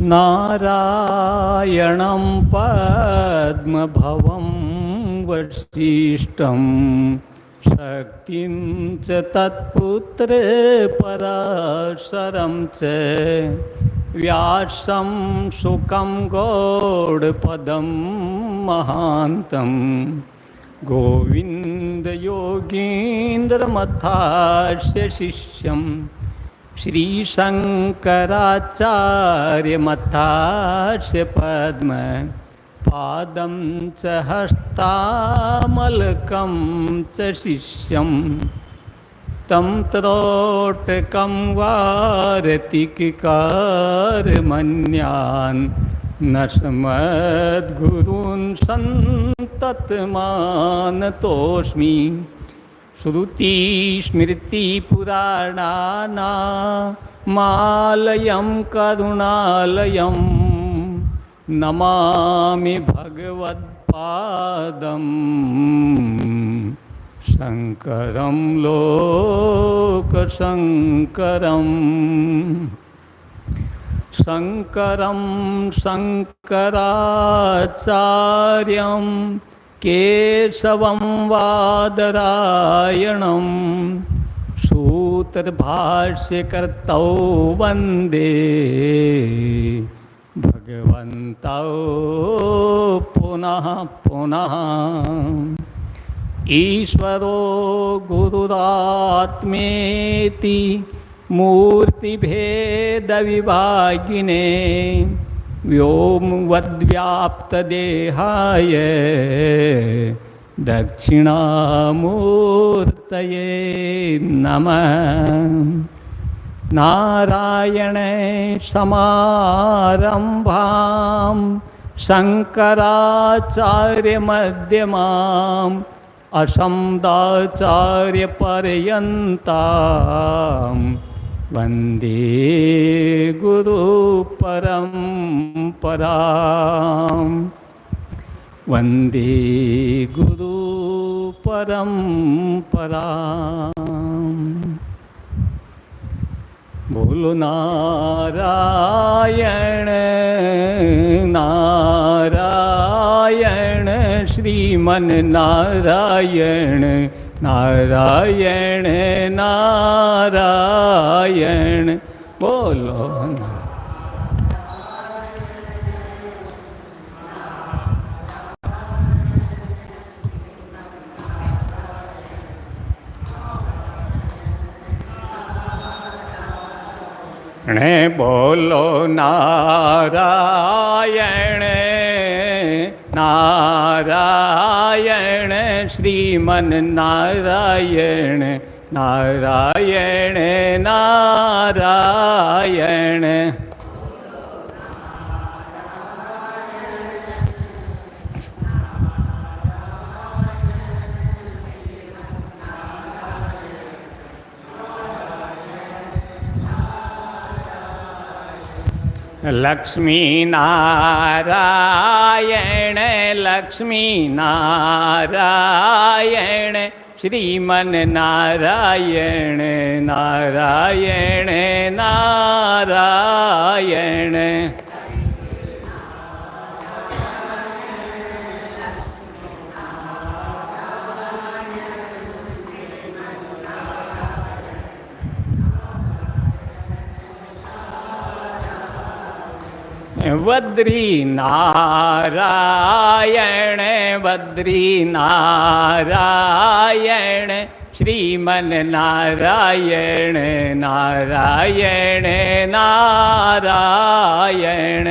नारायणं पद्मभवं वसिष्ठं शक्तिं च तत्पुत्रपराशरं च व्यासं शुकं गौडपदं महान्तं गोविन्दयोगीन्द्रमथास्य शिष्यं श्रीशङ्कराचार्यमथास्य पद्म पादं च हस्तामलकं च शिष्यं तं त्रोटकं वारतिकारमन्यान् नस्मद्गुरून् सन्ततमानतोऽस्मि श्रुतिस्मृतिपुराणानामालयं करुणालयं नमामि भगवत्पादं शङ्करं लोकशङ्करं शङ्करं शङ्कराचार्यं केशवं वादरायणं सूत्रभाष्यकर्तौ वन्दे भगवन्तौ पुनः पुनः। ईश्वरो गुरुरात्मेति मूर्तिभेदविभागिने व्योमवद्व्याप्तदेहाय दक्षिणामूर्तये नमः। नारायणे समारम्भां शङ्कराचार्यमध्यमाम् असम्दाचार्यपर्यन्तां वन्दे गुरुपरम्परां वन्दे गुरुपरम्परां। बोलो नारायण नारायण श्रीमन नारायण नारायण नारायण। बोलो बोलो नारायण नारायण श्रीमन नारायण नारायण नारायण। लक्ष्मी नारायण लक्ष्मी नारायण श्रीमन नारायण नारायण नारायण। बद्री नारायण बद्री नारायण श्रीमन नारायण नारायण नारायण।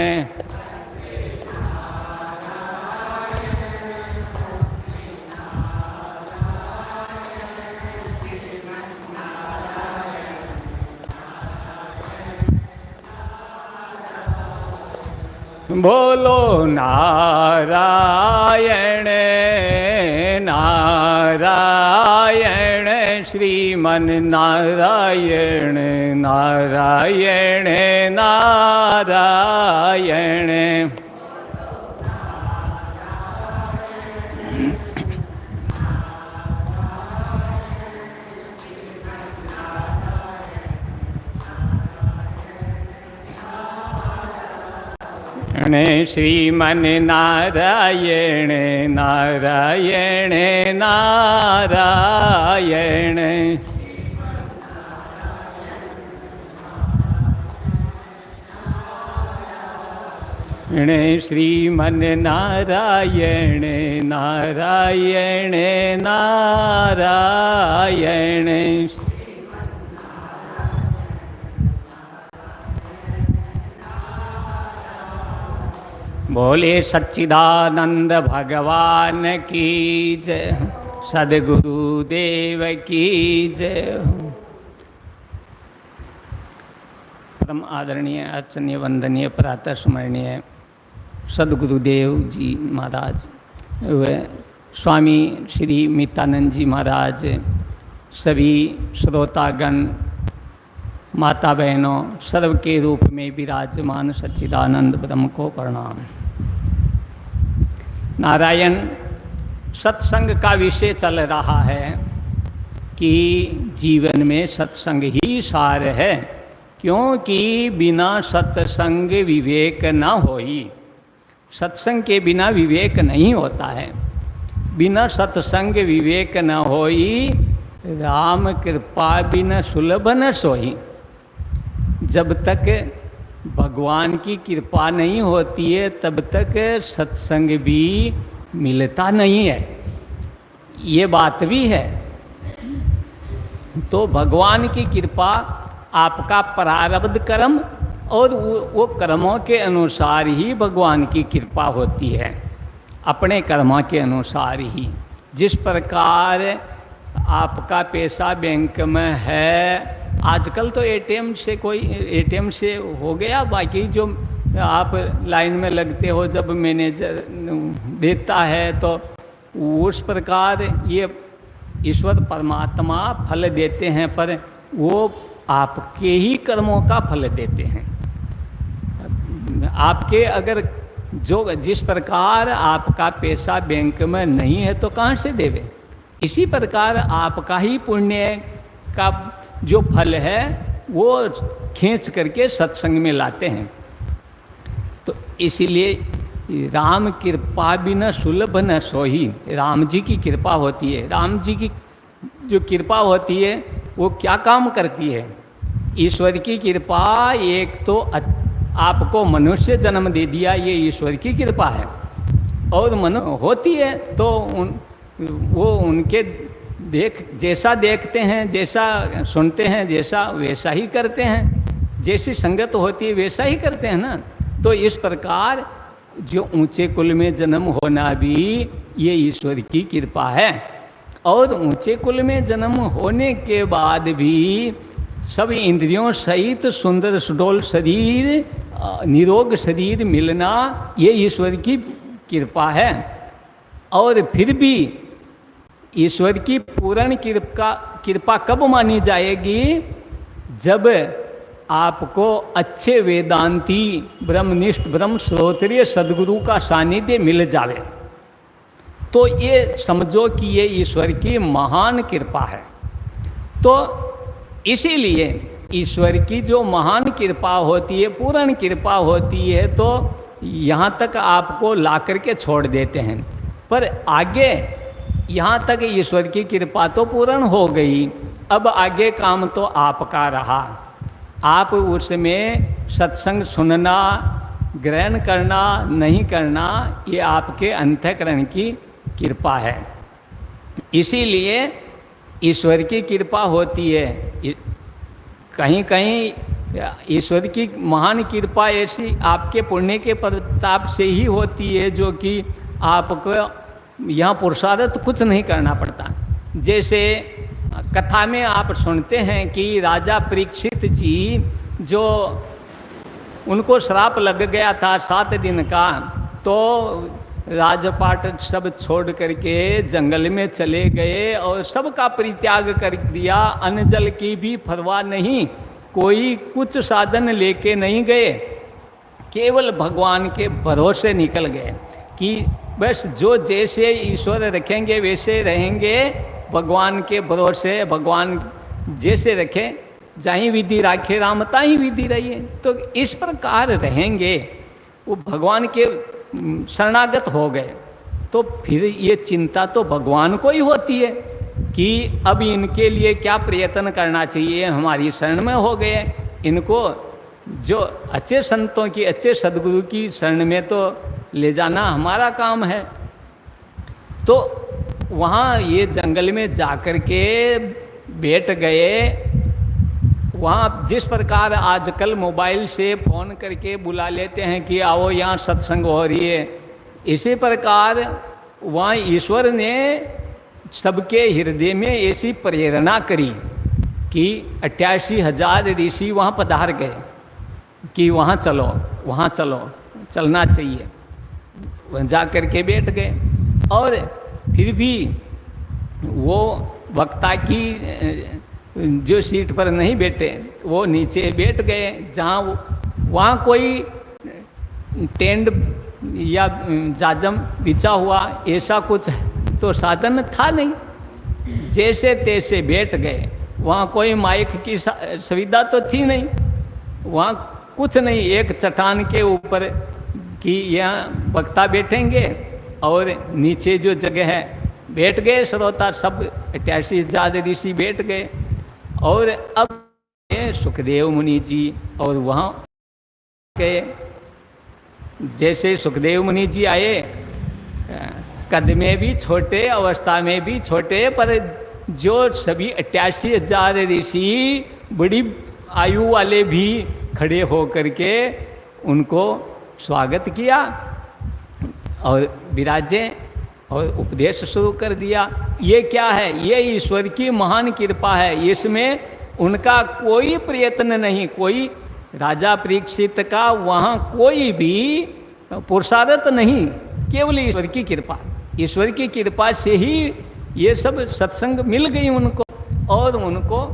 बोलो नारायण नारायण श्रीमन नारायण नारायण नारायण। श्रीमन नारायण नारायण नारायण। श्रीमन नारायण नारायण नारायण। बोले सच्चिदानंद भगवान की जय, सद्गुरुदेव की जय। परम आदरणीय अर्चनीय वंदनीय प्रातः स्मरणीय सद्गुरुदेव जी महाराज, व स्वामी श्री मितानंद जी महाराज, सभी श्रोतागण, माता बहनों, सर्व के रूप में विराजमान सच्चिदानंद ब्रह्म को प्रणाम। नारायण, सत्संग का विषय चल रहा है कि जीवन में सत्संग ही सार है, क्योंकि बिना सत्संग विवेक न होई। सत्संग के बिना विवेक नहीं होता है। बिना सत्संग विवेक न होई, राम कृपा बिन सुलभ न सोई। जब तक भगवान की कृपा नहीं होती है तब तक सत्संग भी मिलता नहीं है, ये बात भी है। तो भगवान की कृपा आपका प्रारब्ध कर्म और वो कर्मों के अनुसार ही भगवान की कृपा होती है, अपने कर्मों के अनुसार ही। जिस प्रकार आपका पैसा बैंक में है, आजकल तो एटीएम से हो गया, बाकी जो आप लाइन में लगते हो जब मैनेजर देता है, तो उस प्रकार ये ईश्वर परमात्मा फल देते हैं, पर वो आपके ही कर्मों का फल देते हैं। आपके अगर जिस प्रकार आपका पैसा बैंक में नहीं है तो कहाँ से देवे, इसी प्रकार आपका ही पुण्य का जो फल है वो खींच करके सत्संग में लाते हैं। तो इसीलिए राम कृपा बिना सुलभ न सोही, राम जी की कृपा होती है। राम जी की जो कृपा होती है वो क्या काम करती है? ईश्वर की कृपा, एक तो आपको मनुष्य जन्म दे दिया, ये ईश्वर की कृपा है। और होती है तो वो उनके जैसा देखते हैं, जैसा सुनते हैं, जैसा वैसा ही करते हैं। जैसी संगत होती है वैसा ही करते हैं ना। तो इस प्रकार जो ऊंचे कुल में जन्म होना भी ये ईश्वर की कृपा है। और ऊंचे कुल में जन्म होने के बाद भी सब इंद्रियों सहित सुंदर सुडोल शरीर, निरोग शरीर मिलना, ये ईश्वर की कृपा है। और फिर भी ईश्वर की पूर्ण कृपा कब मानी जाएगी? जब आपको अच्छे वेदांती, ब्रह्मनिष्ठ, ब्रह्म श्रोत्रिय सद्गुरु का सानिध्य मिल जावे, तो ये समझो कि ये ईश्वर की महान कृपा है। तो इसीलिए ईश्वर की जो महान कृपा होती है, पूर्ण कृपा होती है, तो यहाँ तक आपको ला करके छोड़ देते हैं। पर आगे यहाँ तक ईश्वर की कृपा तो पूर्ण हो गई, अब आगे काम तो आपका रहा। आप उसमें सत्संग सुनना, ग्रहण करना, नहीं करना, ये आपके अंतःकरण की कृपा है। इसीलिए ईश्वर की कृपा होती है। कहीं कहीं ईश्वर की महान कृपा ऐसी आपके पुण्य के प्रताप से ही होती है, जो कि आपको यहाँ पुरुषार्थ कुछ नहीं करना पड़ता। जैसे कथा में आप सुनते हैं कि राजा परीक्षित जी, जो उनको श्राप लग गया था 7 दिन का, तो राजपाट सब छोड़ करके जंगल में चले गए और सबका परित्याग कर दिया। अन्न जल की भी परवाह नहीं, कोई कुछ साधन लेके नहीं गए, केवल भगवान के भरोसे निकल गए कि बस जो जैसे ईश्वर रखेंगे वैसे रहेंगे, भगवान के भरोसे, भगवान जैसे रखे, जहीं विधि राखे राम ताहीं विधि रहिए। तो इस प्रकार रहेंगे वो भगवान के शरणागत हो गए। तो फिर ये चिंता तो भगवान को ही होती है कि अब इनके लिए क्या प्रयत्न करना चाहिए, हमारी शरण में हो गए, इनको जो अच्छे संतों की, अच्छे सदगुरु की शरण में तो ले जाना हमारा काम है। तो वहाँ ये जंगल में जाकर के बैठ गए। वहाँ जिस प्रकार आजकल मोबाइल से फ़ोन करके बुला लेते हैं कि आओ यहाँ सत्संग हो रही है, इसी प्रकार वहाँ ईश्वर ने सबके हृदय में ऐसी प्रेरणा करी कि 88,000 ऋषि वहाँ पधार गए कि वहाँ चलो, वहाँ चलो, चलना चाहिए। वहाँ जा कर के बैठ गए और फिर भी वो वक्ता की जो सीट पर नहीं बैठे, वो नीचे बैठ गए जहाँ वहाँ कोई टेंट या जाजम बिछा हुआ ऐसा कुछ तो साधन था नहीं। जैसे तैसे बैठ गए, वहाँ कोई माइक की सुविधा तो थी नहीं, वहाँ कुछ नहीं, एक चट्टान के ऊपर कि यहाँ वक्ता बैठेंगे और नीचे जो जगह है बैठ गए श्रोता, सब 88,000 ऋषि बैठ गए। और अब सुखदेव मुनि जी और वहाँ गए। जैसे सुखदेव मुनि जी आए, कद में भी छोटे, अवस्था में भी छोटे, पर जो सभी 88,000 ऋषि बड़ी आयु वाले भी खड़े हो करके उनको स्वागत किया और विराजे और उपदेश शुरू कर दिया। ये क्या है? ये ईश्वर की महान कृपा है, इसमें उनका कोई प्रयत्न नहीं, कोई राजा परीक्षित का वहाँ कोई भी पुरुषार्थ नहीं, केवल ईश्वर की कृपा। ईश्वर की कृपा से ही ये सब सत्संग मिल गई उनको और उनको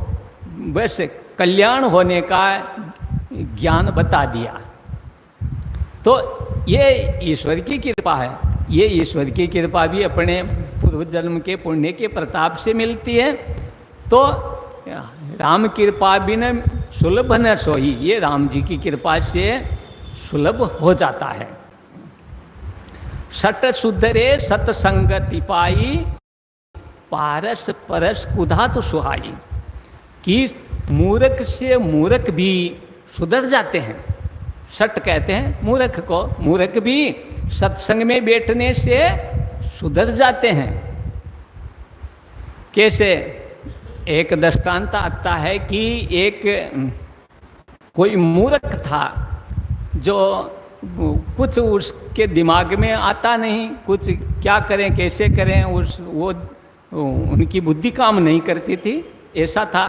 बस कल्याण होने का ज्ञान बता दिया। तो ये ईश्वर की कृपा है। ये ईश्वर की कृपा भी अपने पूर्व जन्म के पुण्य के प्रताप से मिलती है। तो राम कृपा बिन सुलभ न सोई, ये राम जी की कृपा से सुलभ हो जाता है। सट सुधरे सत्संगति पाई, पारस परस कुधातु सुहाई, कि मूर्ख से मूर्ख भी सुधर जाते हैं। सट कहते हैं मूर्ख को, मूर्ख भी सत्संग में बैठने से सुधर जाते हैं। कैसे? एक दृष्टांत आता है कि एक कोई मूर्ख था जो कुछ उसके दिमाग में आता नहीं, कुछ क्या करें कैसे करें, वो उनकी बुद्धि काम नहीं करती थी, ऐसा था।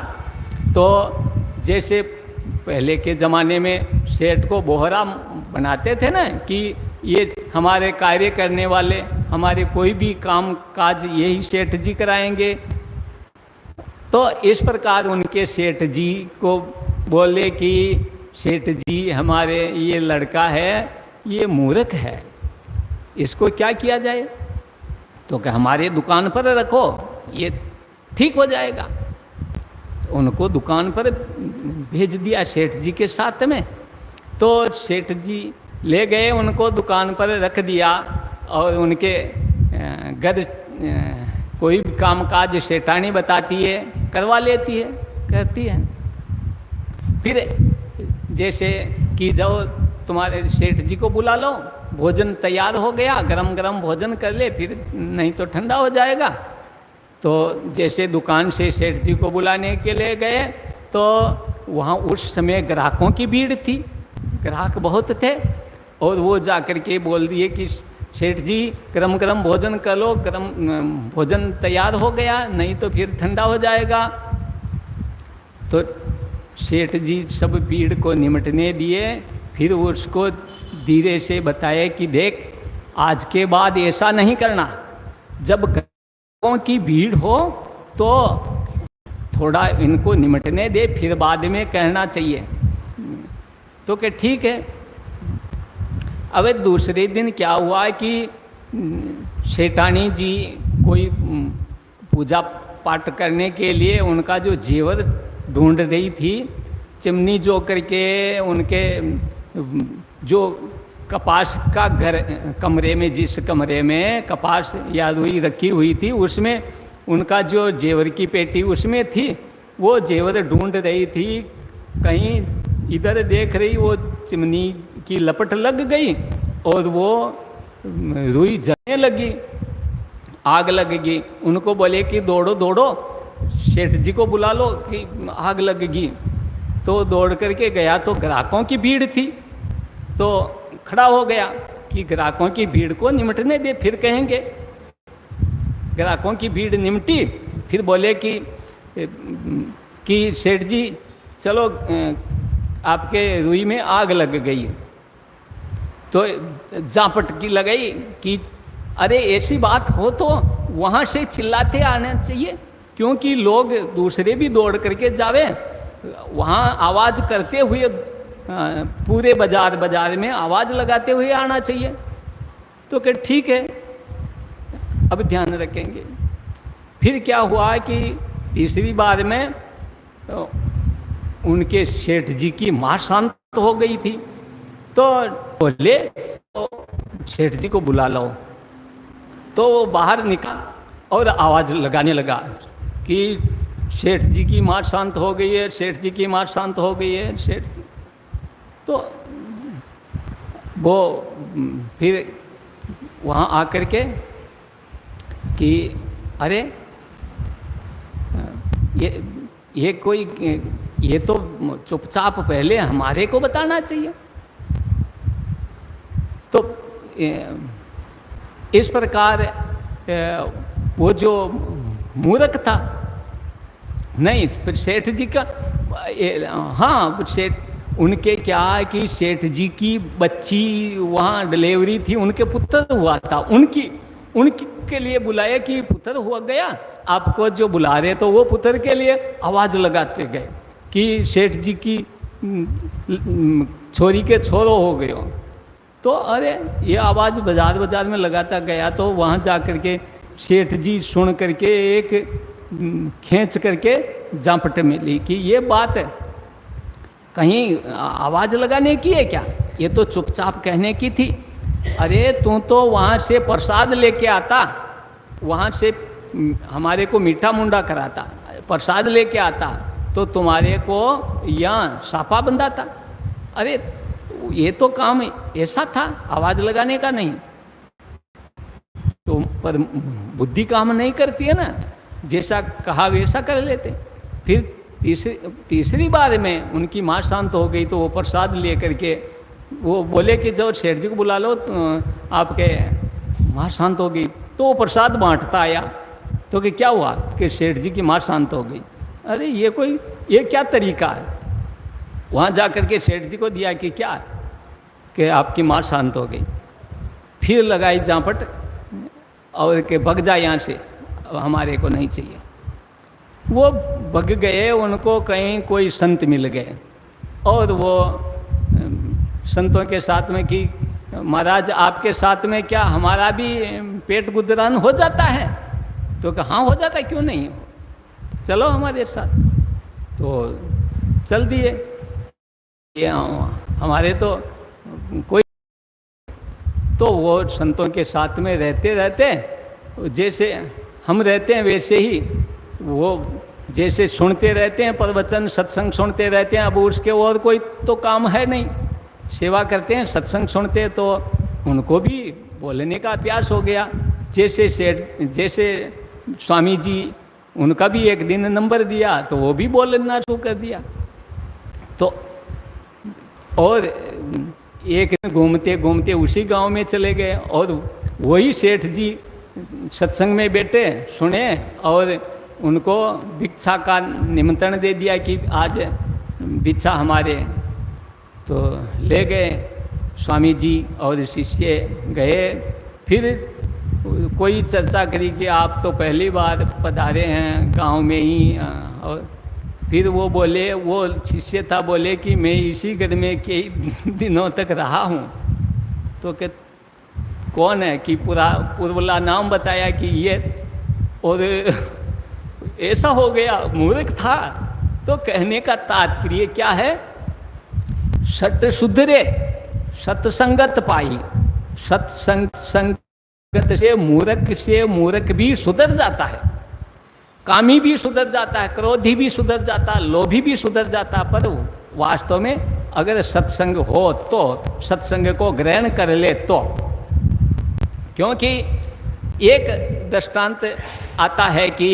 तो जैसे पहले के ज़माने में सेठ को बोहरा बनाते थे ना कि ये हमारे कार्य करने वाले, हमारे कोई भी काम काज यही सेठ जी कराएंगे। तो इस प्रकार उनके सेठ जी को बोले कि सेठ जी हमारे ये लड़का है, ये मूर्ख है, इसको क्या किया जाए? तो क्या हमारे दुकान पर रखो, ये ठीक हो जाएगा। तो उनको दुकान पर भेज दिया सेठ जी के साथ में। तो सेठ जी ले गए, उनको दुकान पर रख दिया और उनके घर कोई भी काम काज सेठानी बताती है, करवा लेती है, करती है। फिर जैसे कि जाओ तुम्हारे सेठ जी को बुला लो, भोजन तैयार हो गया, गरम गरम भोजन कर ले, फिर नहीं तो ठंडा हो जाएगा। तो जैसे दुकान से सेठ जी को बुलाने के लिए गए तो वहाँ उस समय ग्राहकों की भीड़ थी, ग्राहक बहुत थे, और वो जा कर के बोल दिए कि सेठ जी गरम गरम भोजन कर लो, गरम भोजन तैयार हो गया, नहीं तो फिर ठंडा हो जाएगा। तो सेठ जी सब भीड़ को निमटने दिए, फिर उसको धीरे से बताए कि देख आज के बाद ऐसा नहीं करना, जब ग्राहकों की भीड़ हो तो थोड़ा इनको निमटने दे, फिर बाद में कहना चाहिए। तो क्या ठीक है। अब दूसरे दिन क्या हुआ कि सेठानी जी कोई पूजा पाठ करने के लिए उनका जो जेवर ढूंढ रही थी, चिमनी जो करके उनके जो कपास का घर कमरे में, जिस कमरे में कपास या रुई रखी हुई थी, उसमें उनका जो जेवर की पेटी उसमें थी। वो जेवर ढूंढ रही थी, कहीं इधर देख रही, वो चिमनी की लपट लग गई और वो रुई जलने लगी, आग लगेगी। उनको बोले कि दौड़ो दौड़ो, सेठ जी को बुला लो कि आग लगेगी। तो दौड़ करके गया तो ग्राहकों की भीड़ थी, तो खड़ा हो गया कि ग्राहकों की भीड़ को निमटने दे, फिर कहेंगे। ग्राहकों की भीड़ निमटी, फिर बोले कि सेठ जी चलो आपके रुई में आग लग गई। तो झापटकी लगाई कि अरे ऐसी बात हो तो वहाँ से चिल्लाते आना चाहिए, क्योंकि लोग दूसरे भी दौड़ करके जावे, वहाँ आवाज़ करते हुए पूरे बाजार में आवाज़ लगाते हुए आना चाहिए। तो कि ठीक है, अब ध्यान रखेंगे। फिर क्या हुआ कि तीसरी बार में उनके सेठ जी की माँ शांत हो गई थी, तो बोले तो सेठ जी को बुला लो। तो वो बाहर निकला और आवाज़ लगाने लगा कि सेठ जी की माँ शांत हो गई है, सेठ जी की माँ शांत हो गई है, सेठ जी। तो वो फिर वहाँ आकर के कि अरे ये कोई, ये तो चुपचाप पहले हमारे को बताना चाहिए। तो इस प्रकार वो जो मूर्ख था, नहीं फिर सेठ जी का, हाँ सेठ, उनके क्या है कि सेठ जी की बच्ची वहाँ डिलीवरी थी, उनके पुत्र हुआ था, उनके लिए बुलाया कि पुत्र हुआ गया, आपको जो बुला रहे तो वो पुत्र के लिए आवाज़ लगाते गए कि सेठ जी की छोरी के छोरो हो गए हो। तो अरे ये आवाज़ बाजार में लगाता गया, तो वहाँ जा कर के सेठ जी सुन करके एक खींच करके झापट मिली कि ये बात है, कहीं आवाज़ लगाने की है क्या, ये तो चुपचाप कहने की थी। अरे तू तो वहाँ से प्रसाद लेके आता, वहाँ से हमारे को मीठा मुंडा कराता, प्रसाद लेके आता, तो तुम्हारे को यहाँ सापा बंधाता। अरे ये तो काम ऐसा था, आवाज़ लगाने का नहीं। तो पर बुद्धि काम नहीं करती है ना, जैसा कहा वैसा कर लेते। फिर तीसरी बार में उनकी माँ शांत हो गई, तो वो प्रसाद ले करके वो बोले कि जब सेठ जी को बुला लो, तो आपके माँ शांत हो गई। तो वो प्रसाद बांटता आया, तो कि क्या हुआ कि सेठ जी की माँ शांत हो गई। अरे ये क्या तरीका है। वहाँ जा कर के सेठ जी को दिया कि क्या कि आपकी माँ शांत हो गई। फिर लगाई झापट और के भग जा यहाँ से, हमारे को नहीं चाहिए। वो भग गए, उनको कहीं कोई संत मिल गए और वो संतों के साथ में कि महाराज आपके साथ में क्या हमारा भी पेट गुजरान हो जाता है। तो कहा हाँ हो जाता है, क्यों नहीं, चलो हमारे साथ। तो चल दिए। ये हमारे तो कोई, तो वो संतों के साथ में रहते रहते जैसे हम रहते हैं वैसे ही वो जैसे सुनते रहते हैं, प्रवचन सत्संग सुनते रहते हैं। अब उसके और कोई तो काम है नहीं, सेवा करते हैं, सत्संग सुनते हैं, तो उनको भी बोलने का अभ्यास हो गया। जैसे स्वामी जी, उनका भी एक दिन नंबर दिया तो वो भी बोलना शुरू कर दिया। तो और एक दिन घूमते घूमते उसी गांव में चले गए और वही सेठ जी सत्संग में बैठे सुने और उनको भिक्षा का निमंत्रण दे दिया कि आज भिक्षा हमारे। तो ले गए स्वामी जी और शिष्य गए। फिर कोई चर्चा करी कि आप तो पहली बार पधारे हैं गांव में ही। और फिर वो बोले, वो शिष्य था, बोले कि मैं इसी घर में कई दिनों तक रहा हूँ। तो कि कौन है कि पूर्वला नाम बताया कि ये, और ऐसा हो गया, मूर्ख था। तो कहने का तात्पर्य क्या है, सट सुधरे, सत्संगत पाई। सत्संगत से मूर्ख भी सुधर जाता है, कामी भी सुधर जाता है, क्रोधी भी सुधर जाता है, लोभी भी सुधर जाता है। पर वास्तव में अगर सत्संग हो तो, सत्संग को ग्रहण कर ले तो, क्योंकि एक दृष्टांत आता है कि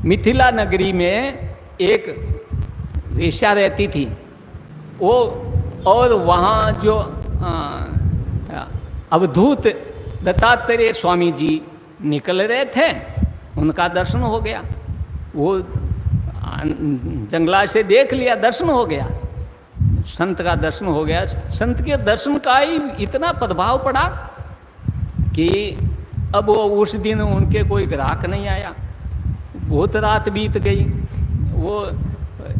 मिथिला नगरी में एक वेश्या रहती थी वो, और वहाँ जो अवधूत दत्तात्रेय स्वामी जी निकल रहे थे, उनका दर्शन हो गया। वो जंगला से देख लिया, दर्शन हो गया, संत का दर्शन हो गया। संत के दर्शन का ही इतना प्रभाव पड़ा कि अब वो उस दिन उनके कोई ग्राहक नहीं आया। बहुत रात बीत गई, वो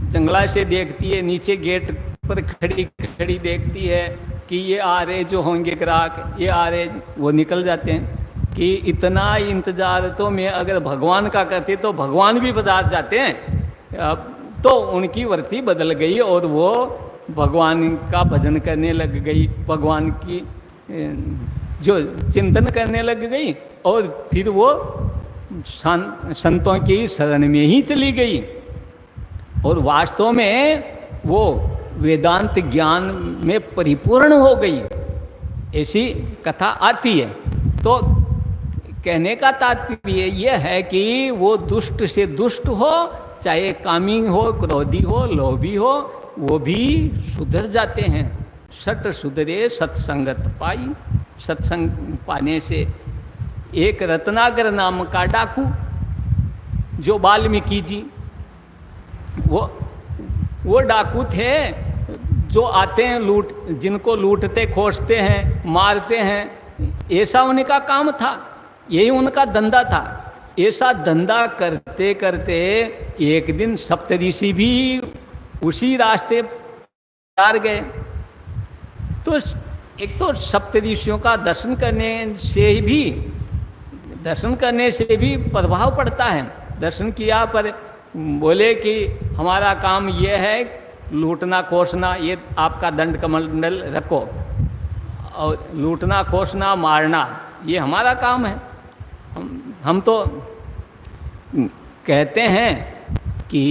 जंगला से देखती है, नीचे गेट पर खड़ी खड़ी देखती है कि ये आ रहे जो होंगे ग्राहक, ये आ रहे, वो निकल जाते हैं। कि इतना इंतज़ार तो मैं अगर भगवान का करती तो भगवान भी बता जाते हैं। अब तो उनकी वृत्ति बदल गई और वो भगवान का भजन करने लग गई, भगवान की जो चिंतन करने लग गई, और फिर वो संतों की शरण में ही चली गई। और वास्तव में वो वेदांत ज्ञान में परिपूर्ण हो गई, ऐसी कथा आती है। तो कहने का तात्पर्य यह है कि वो दुष्ट से दुष्ट हो, चाहे कामी हो, क्रोधी हो, लोभी हो, वो भी सुधर जाते हैं। सट सुधरे सत्संगत पाई। सत्संग पाने से एक रत्नाकर नाम का डाकू, जो वाल्मीकि जी, वो डाकू थे जो आते हैं लूट, जिनको लूटते खोजते हैं, मारते हैं, ऐसा उनका काम था, यही उनका धंधा था। ऐसा धंधा करते करते एक दिन सप्तऋषि भी उसी रास्ते पार गए। तो एक तो सप्तऋषियों का दर्शन करने से भी प्रभाव पड़ता है। दर्शन किया पर बोले कि हमारा काम ये है लूटना खोसना, ये आपका दंड कमंडल रखो, और लूटना खोसना मारना ये हमारा काम है। हम तो कहते हैं कि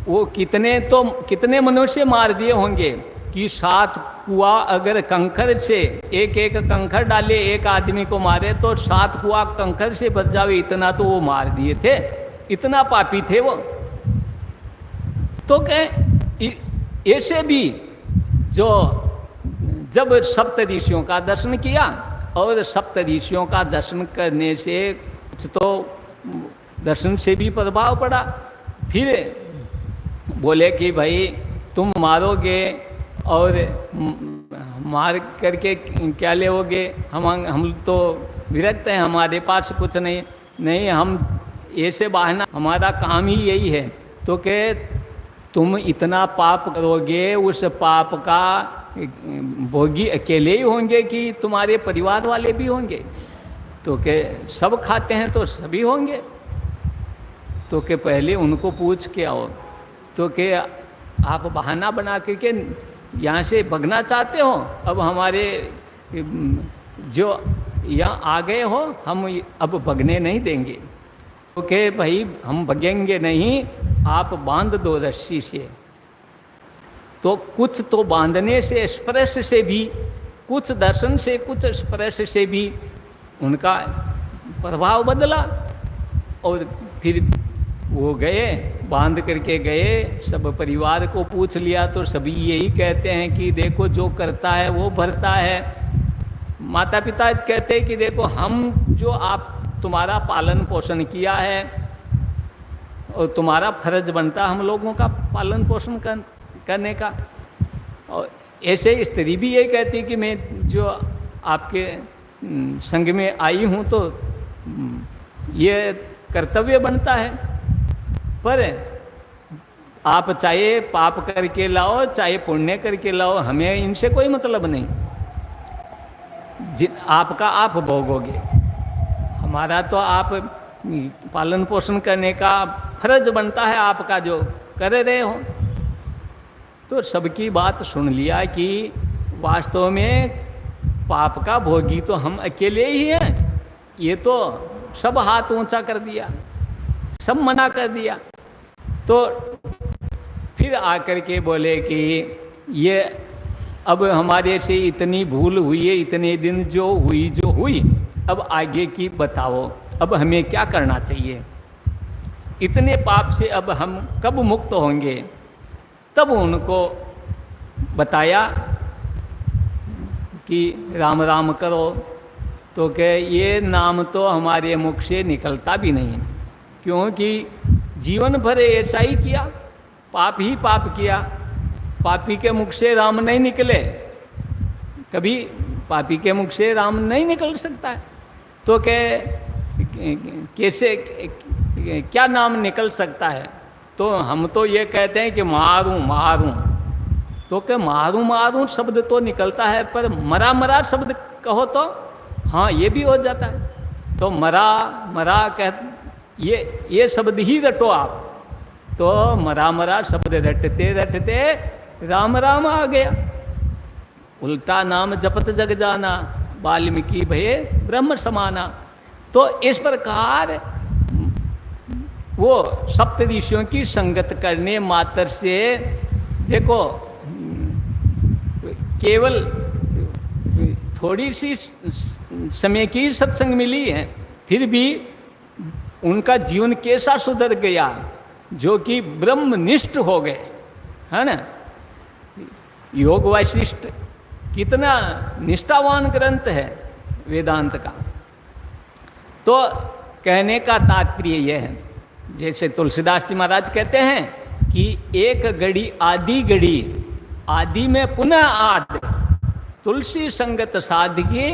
वो कितने मनुष्य मार दिए होंगे कि 7 कुआं अगर कंकर से एक एक कंकर डाले एक आदमी को मारे तो 7 कुआं कंकर से बच जावे, इतना तो वो मार दिए थे, इतना पापी थे वो। तो कह ऐसे भी जो जब सप्तऋषियों का दर्शन किया, और सप्तऋषियों का दर्शन करने से कुछ तो दर्शन से भी प्रभाव पड़ा, फिर बोले कि भाई तुम मारोगे और मार करके क्या लेओगे, हम तो विरक्त हैं, हमारे पास कुछ नहीं, हम ऐसे बहाना, हमारा काम ही यही है। तो के तुम इतना पाप करोगे, उस पाप का भोगी अकेले ही होंगे कि तुम्हारे परिवार वाले भी होंगे? तो के सब खाते हैं तो सभी होंगे। तो के पहले उनको पूछ के आओ। तो के आप बहाना बना करके यहाँ से भगना चाहते हो, अब हमारे जो यहाँ आ गए हो हम अब भगने नहीं देंगे। तो के भाई हम भगेंगे नहीं, आप बांध दो रस्सी से। तो कुछ तो बांधने से, स्पर्श से भी, कुछ दर्शन से, कुछ स्पर्श से भी उनका प्रभाव बदला। और फिर वो गए, बांध करके गए, सब परिवार को पूछ लिया तो सभी यही कहते हैं कि देखो जो करता है वो भरता है। माता पिता कहते हैं कि देखो हम जो आप तुम्हारा पालन पोषण किया है और तुम्हारा फर्ज बनता हम लोगों का पालन पोषण करने का। और ऐसे स्त्री भी यही कहती है कि मैं जो आपके संग में आई हूँ तो ये कर्तव्य बनता है, पर आप चाहे पाप करके लाओ चाहे पुण्य करके लाओ, हमें इनसे कोई मतलब नहीं। आपका आप भोगोगे, हमारा तो आप पालन पोषण करने का फर्ज बनता है आपका जो कर रहे हो। तो सबकी बात सुन लिया कि वास्तव में पाप का भोगी तो हम अकेले ही हैं। ये तो सब हाथ ऊंचा कर दिया, सब मना कर दिया। तो फिर आकर के बोले कि ये अब हमारे से इतनी भूल हुई है, इतने दिन जो हुई, अब आगे की बताओ, अब हमें क्या करना चाहिए, इतने पाप से अब हम कब मुक्त होंगे। तब उनको बताया कि राम राम करो। तो कहे ये नाम तो हमारे मुख से निकलता भी नहीं, क्योंकि जीवन भर ऐसा ही किया, पाप ही पाप किया। पापी के मुख से राम नहीं निकले, कभी पापी के मुख से राम नहीं निकल सकता है। तो कैसे क्या नाम निकल सकता है। तो हम तो ये कहते हैं कि मारूं मारूं, तो क्या मारूं मारूं शब्द तो निकलता है, पर मरा मरा शब्द कहो तो हाँ ये भी हो जाता है। तो मरा मरा कह ये शब्द ही रटो आप, तो मरा मरा शब्द रटते रटते राम राम आ गया। उल्टा नाम जपत जग जाना, वाल्मीकि भये ब्रह्म समाना। तो इस प्रकार वो सप्त ऋषियों की संगत करने मात्र से, देखो केवल थोड़ी सी समय की सत्संग मिली है, फिर भी उनका जीवन कैसा सुधर गया, जो कि ब्रह्मनिष्ठ हो गए, है ना। योग वासिष्ठ कितना निष्ठावान ग्रंथ है वेदांत का। तो कहने का तात्पर्य यह है, जैसे तुलसीदास जी महाराज कहते हैं कि एक घड़ी आदि घड़ी, आदि में पुनः आद, तुलसी संगत साधके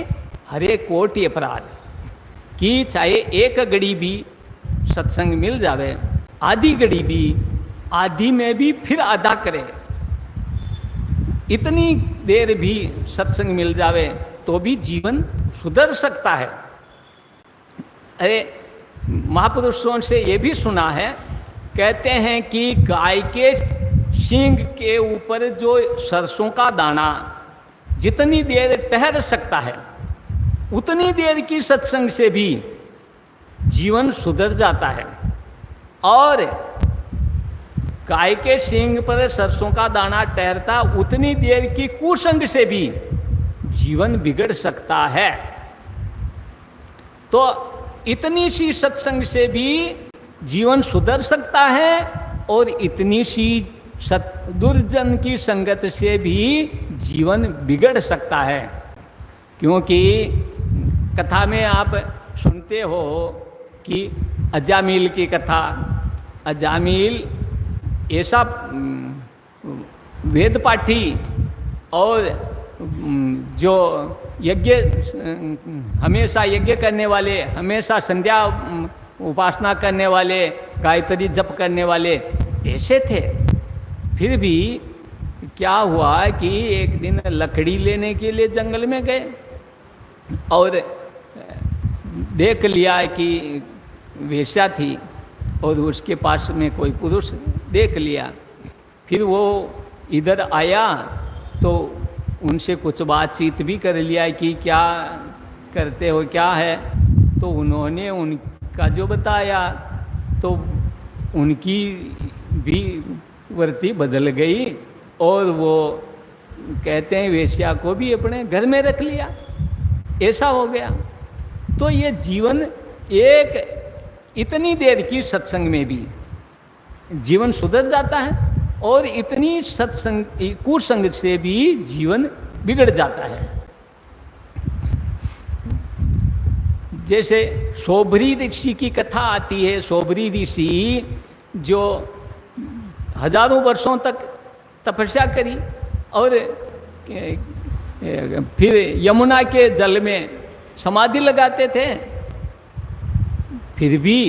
हरे कोटि अपराध। कि चाहे एक घड़ी भी सत्संग मिल जावे, आधी घड़ी भी, आधी में भी फिर आधा करे, इतनी देर भी सत्संग मिल जावे तो भी जीवन सुधर सकता है। अरे महापुरुषों से ये भी सुना है, कहते हैं कि गाय के सींग के ऊपर जो सरसों का दाना जितनी देर ठहर सकता है, उतनी देर की सत्संग से भी जीवन सुधर जाता है। और गाय के सींग पर सरसों का दाना ठहरता उतनी देर की कुसंग से भी जीवन बिगड़ सकता है। तो इतनी सी सत्संग से भी जीवन सुधर सकता है, और इतनी सी दुर्जन की संगत से भी जीवन बिगड़ सकता है। क्योंकि कथा में आप सुनते हो कि अजामिल की कथा, अजामिल ऐसा वेद पाठी और जो यज्ञ हमेशा यज्ञ करने वाले, हमेशा संध्या उपासना करने वाले, गायत्री जप करने वाले ऐसे थे। फिर भी क्या हुआ कि एक दिन लकड़ी लेने के लिए जंगल में गए और देख लिया कि वेश्या थी और उसके पास में कोई पुरुष देख लिया। फिर वो इधर आया तो उनसे कुछ बातचीत भी कर लिया कि क्या करते हो, क्या है। तो उन्होंने उनका जो बताया तो उनकी भी वृत्ति बदल गई और वो कहते हैं वेश्या को भी अपने घर में रख लिया। ऐसा हो गया। तो ये जीवन एक इतनी देर की सत्संग में भी जीवन सुधर जाता है, और इतनी सत्संग कुसंग से भी जीवन बिगड़ जाता है। जैसे सोबरी ऋषि की कथा आती है। सोबरी ऋषि जो हजारों वर्षों तक तपस्या करी और फिर यमुना के जल में समाधि लगाते थे, फिर भी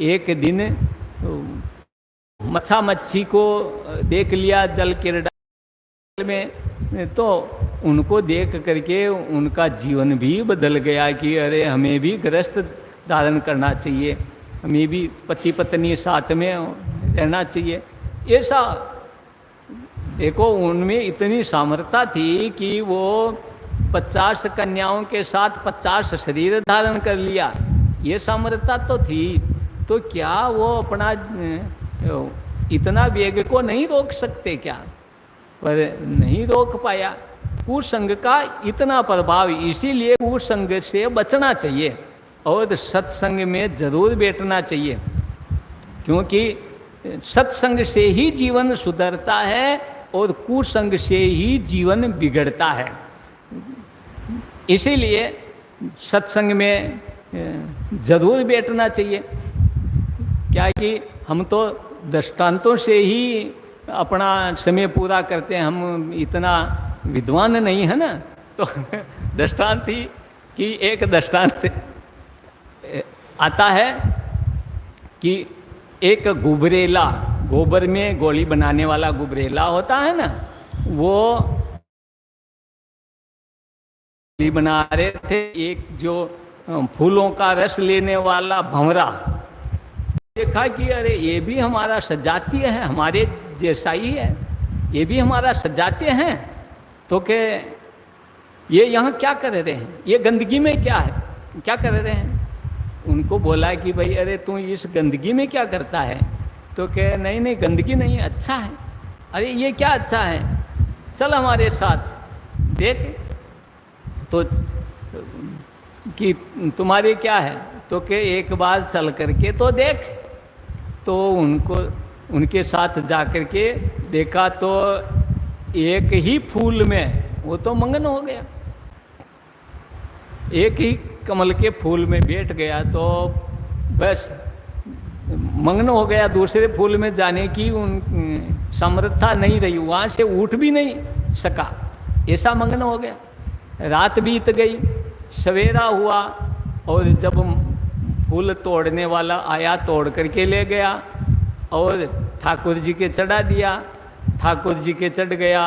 एक दिन मच्छा मच्छी को देख लिया जल के में, तो उनको देख करके उनका जीवन भी बदल गया कि अरे हमें भी गृहस्थ धारण करना चाहिए, हमें भी पति पत्नी साथ में रहना चाहिए। ऐसा देखो उनमें इतनी सामर्थ्य थी कि वो 50 कन्याओं के साथ 50 शरीर धारण कर लिया, ये सामर्थ्य तो थी। तो क्या वो अपना इतना वेग को नहीं रोक सकते क्या? पर नहीं रोक पाया। कुसंग का इतना प्रभाव, इसीलिए कुसंग से बचना चाहिए और सत्संग में जरूर बैठना चाहिए, क्योंकि सत्संग से ही जीवन सुधरता है और कुसंग से ही जीवन बिगड़ता है। इसीलिए सत्संग में जरूर बैठना चाहिए। क्या कि हम तो दृष्टांतों से ही अपना समय पूरा करते हैं, हम इतना विद्वान नहीं है ना। तो दृष्टांत ही कि एक दृष्टांत आता है कि एक गुबरेला, गोबर में गोली बनाने वाला गुबरेला होता है ना, वो गोली बना रहे थे। एक जो फूलों का रस लेने वाला भंवरा, देखा कि अरे ये भी हमारा सजातीय है, हमारे जैसा ही है, ये भी हमारा सजातीय है। तो के ये यहाँ क्या कर रहे हैं, ये गंदगी में क्या है, क्या कर रहे हैं? उनको बोला कि भाई अरे तू इस गंदगी में क्या करता है? तो कह नहीं नहीं गंदगी नहीं, अच्छा है। अरे ये क्या अच्छा है, चल हमारे साथ देख। तो कि तुम्हारे क्या है? तो के एक बार चल करके तो देख। तो उनके साथ जा कर के देखा तो एक ही फूल में वो तो मगन हो गया, एक ही कमल के फूल में बैठ गया तो बस मग्न हो गया। दूसरे फूल में जाने की उन समर्थता नहीं रही, वहाँ से उठ भी नहीं सका, ऐसा मग्न हो गया। रात बीत गई, सवेरा हुआ और जब फूल तोड़ने वाला आया तोड़ करके ले गया और ठाकुर जी के चढ़ा दिया। ठाकुर जी के चढ़ गया,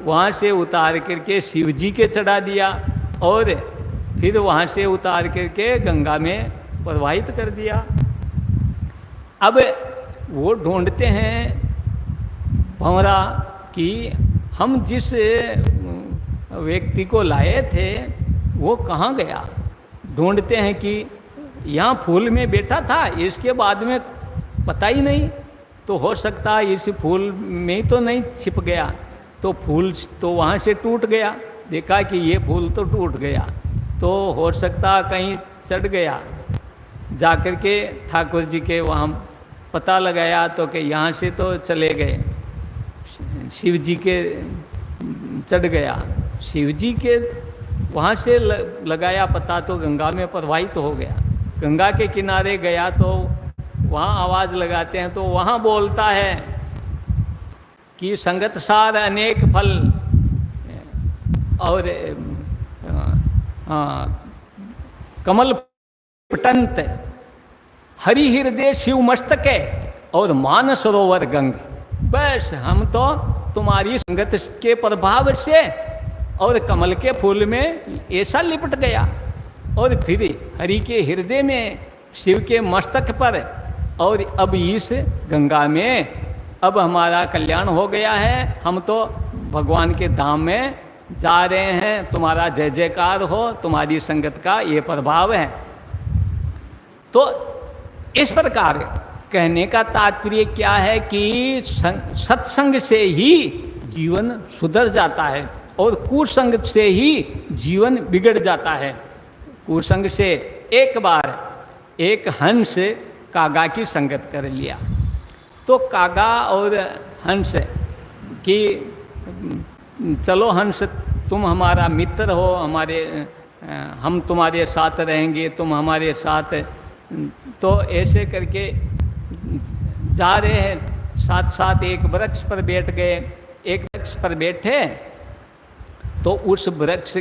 वहाँ से उतार करके शिव जी के चढ़ा दिया और फिर वहाँ से उतार करके गंगा में प्रवाहित कर दिया। अब वो ढूंढते हैं भंवरा कि हम जिस व्यक्ति को लाए थे वो कहाँ गया। ढूंढते हैं कि यहाँ फूल में बैठा था, इसके बाद में पता ही नहीं, तो हो सकता है इस फूल में ही तो नहीं छिप गया। तो फूल तो वहाँ से टूट गया, देखा कि ये फूल तो टूट गया, तो हो सकता कहीं चढ़ गया। जा कर के ठाकुर जी के वहाँ पता लगाया तो कि यहाँ से तो चले गए, शिव जी के चढ़ गया। शिव जी के वहाँ से लगाया पता तो गंगा में प्रवाहित हो गया। गंगा के किनारे गया तो वहाँ आवाज़ लगाते हैं तो वहाँ बोलता है कि संगत सार अनेक फल और कमल पटंत हरि हृदय शिव मस्तके और मान सरोवर गंग। बस हम तो तुम्हारी संगत के प्रभाव से और कमल के फूल में ऐसा लिपट गया और फिर हरि के हृदय में शिव के मस्तक पर और अब इस गंगा में अब हमारा कल्याण हो गया है। हम तो भगवान के धाम में जा रहे हैं, तुम्हारा जय जयकार हो, तुम्हारी संगत का ये प्रभाव है। तो इस प्रकार कहने का तात्पर्य क्या है कि सत्संग से ही जीवन सुधर जाता है और कुसंग से ही जीवन बिगड़ जाता है। कुसंग से एक बार एक हंस कागा की संगत कर लिया तो कागा और हंस कि चलो हंस तुम हमारा मित्र हो, हम तुम्हारे साथ रहेंगे, तुम हमारे साथ। तो ऐसे करके जा रहे हैं, साथ साथ एक वृक्ष पर बैठ गए। एक वृक्ष पर बैठे तो उस वृक्ष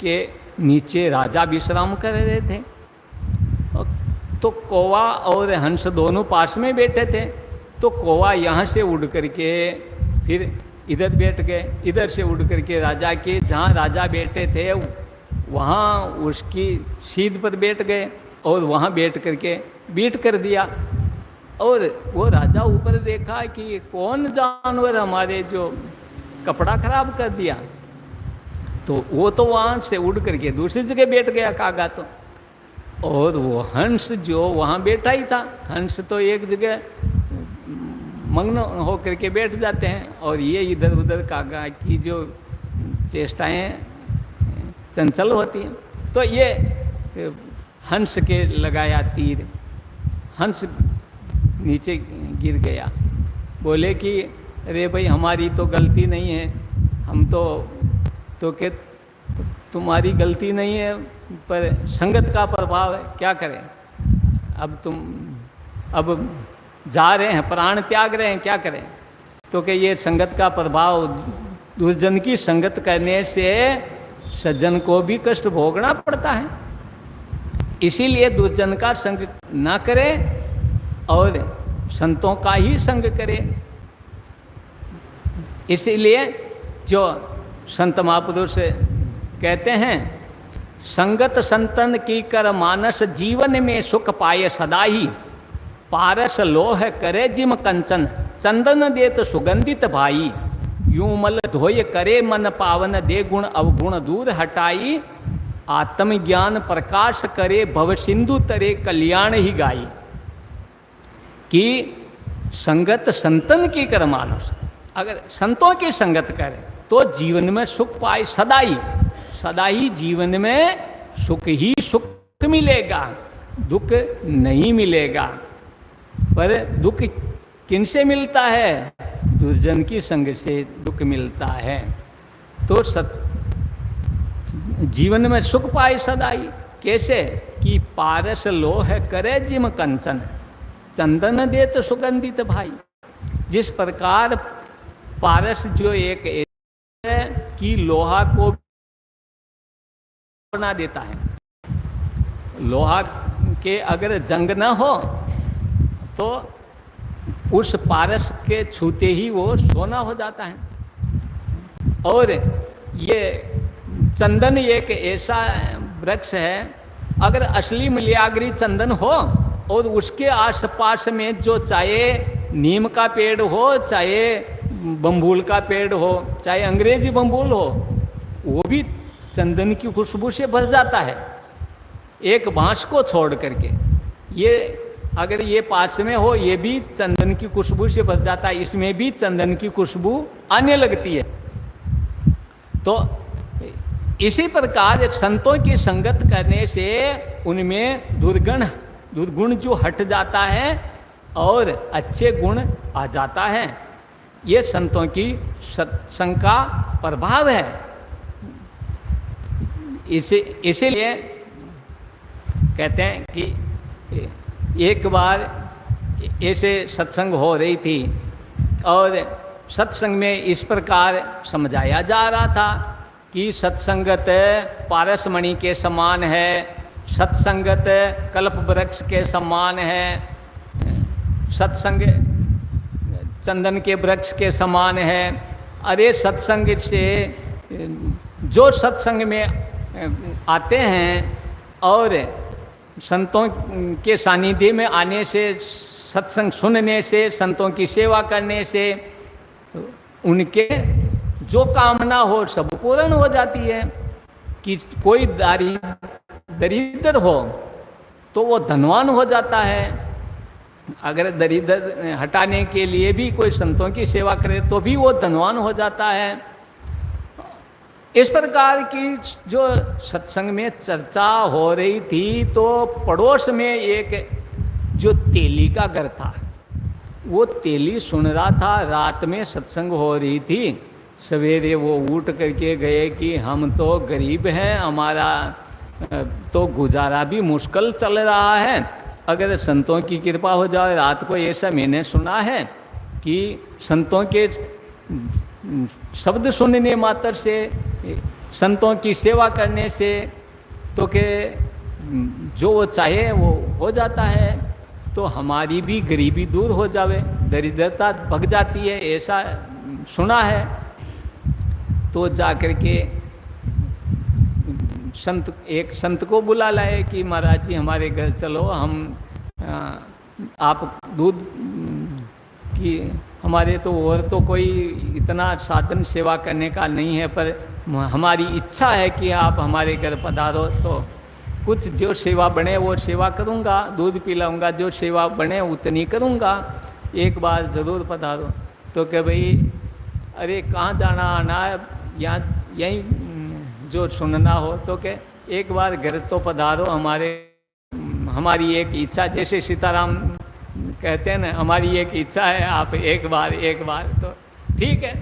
के नीचे राजा विश्राम कर रहे थे। तो कौवा और हंस दोनों पास में बैठे थे। तो कौवा यहाँ से उड़ करके फिर इधर बैठ गए, इधर से उड़ करके राजा के जहाँ राजा बैठे थे वहाँ उसकी सीध पर बैठ गए और वहाँ बैठ करके बीट कर दिया। और वो राजा ऊपर देखा कि कौन जानवर हमारे जो कपड़ा खराब कर दिया। तो वो तो वहाँ से उड़ करके दूसरी जगह बैठ गया कागा तो। और वो हंस जो वहाँ बैठा ही था, हंस तो एक जगह मग्न हो करके बैठ जाते हैं, और ये इधर उधर कागा की जो चेष्टाएं चंचल होती हैं। तो ये हंस के लगाया तीर, हंस नीचे गिर गया। बोले कि अरे भाई हमारी तो गलती नहीं है, हम तो के तुम्हारी गलती नहीं है, पर संगत का प्रभाव है, क्या करें। अब तुम जा रहे हैं, प्राण त्याग रहे हैं, क्या करें। तो कि ये संगत का प्रभाव, दुर्जन की संगत करने से सज्जन को भी कष्ट भोगना पड़ता है, इसीलिए दुर्जन का संग ना करे और संतों का ही संग करे। इसीलिए जो संत महापुरुष कहते हैं, संगत संतन की कर मानस जीवन में सुख पाए सदा ही, पारस लोह करे जिम कंचन चंदन देत सुगंधित भाई, यूं मल धोय करे मन पावन दे गुण अवगुण दूर हटाई, आत्मज्ञान प्रकाश करे भव सिंधु तरे कल्याण ही गाई। कि संगत संतन की कर मानस, अगर संतों की संगत करे तो जीवन में सुख पाए सदा ही जीवन में सुख ही सुख मिलेगा, दुख नहीं मिलेगा। पर दुख किनसे मिलता है? दुर्जन की संग से दुख मिलता है। तो जीवन में सुख पाए सदा ही, कैसे? कि पारस लोह करे जिम कंचन चंदन देत सुगंधित भाई। जिस प्रकार पारस जो एक है कि लोहा को बना देता है, लोहा के अगर जंग न हो तो उस पारस के छूते ही वो सोना हो जाता है। और ये चंदन एक ऐसा वृक्ष है, अगर असली मिलियागरी चंदन हो और उसके आसपास में जो चाहे नीम का पेड़ हो, चाहे बम्बूल का पेड़ हो, चाहे अंग्रेजी बम्बूल हो, वो भी चंदन की खुशबू से भर जाता है, एक बांस को छोड़ करके। ये अगर ये पास में हो, ये भी चंदन की खुशबू से भर जाता है, इसमें भी चंदन की खुशबू आने लगती है। तो इसी प्रकार संतों की संगत करने से उनमें दुर्गुण जो हट जाता है और अच्छे गुण आ जाता है। ये संतों की सत्संग का प्रभाव है। इसीलिए कहते हैं कि एक बार ऐसे सत्संग हो रही थी और सत्संग में इस प्रकार समझाया जा रहा था कि सत्संगत पारसमणि के समान है, सत्संगत कल्प वृक्ष के समान है, सत्संग चंदन के वृक्ष के समान है। अरे सत्संग से जो सत्संग में आते हैं और संतों के सानिध्य में आने से, सत्संग सुनने से, संतों की सेवा करने से उनके जो कामना हो सब पूर्ण हो जाती है। कि कोई दरिद्र हो तो वो धनवान हो जाता है। अगर दरिद्र हटाने के लिए भी कोई संतों की सेवा करे तो भी वो धनवान हो जाता है। इस प्रकार की जो सत्संग में चर्चा हो रही थी तो पड़ोस में एक जो तेली का घर था, वो तेली सुन रहा था। रात में सत्संग हो रही थी, सवेरे वो उठ करके गए कि हम तो गरीब हैं, हमारा तो गुजारा भी मुश्किल चल रहा है, अगर संतों की कृपा हो जाए। रात को ऐसा मैंने सुना है कि संतों के शब्द सुनने मात्र से, संतों की सेवा करने से तो के जो वो चाहे वो हो जाता है। तो हमारी भी गरीबी दूर हो जावे, दरिद्रता भग जाती है, ऐसा सुना है। तो जाकर के एक संत को बुला लाए कि महाराज जी हमारे घर चलो, हम आप दूध की हमारे तो और तो कोई इतना साधन सेवा करने का नहीं है, पर हमारी इच्छा है कि आप हमारे घर पधारो, तो कुछ जो सेवा बने वो सेवा करूँगा, दूध पिलाऊँगा, जो सेवा बने उतनी करूँगा, एक बार ज़रूर पधारो। तो कि भाई अरे कहाँ जाना आना है, यहाँ यहीं जो सुनना हो, तो कि एक बार घर तो पधारो, हमारी एक इच्छा, जैसे सीताराम कहते हैं ना, हमारी एक इच्छा है, आप एक बार तो ठीक है।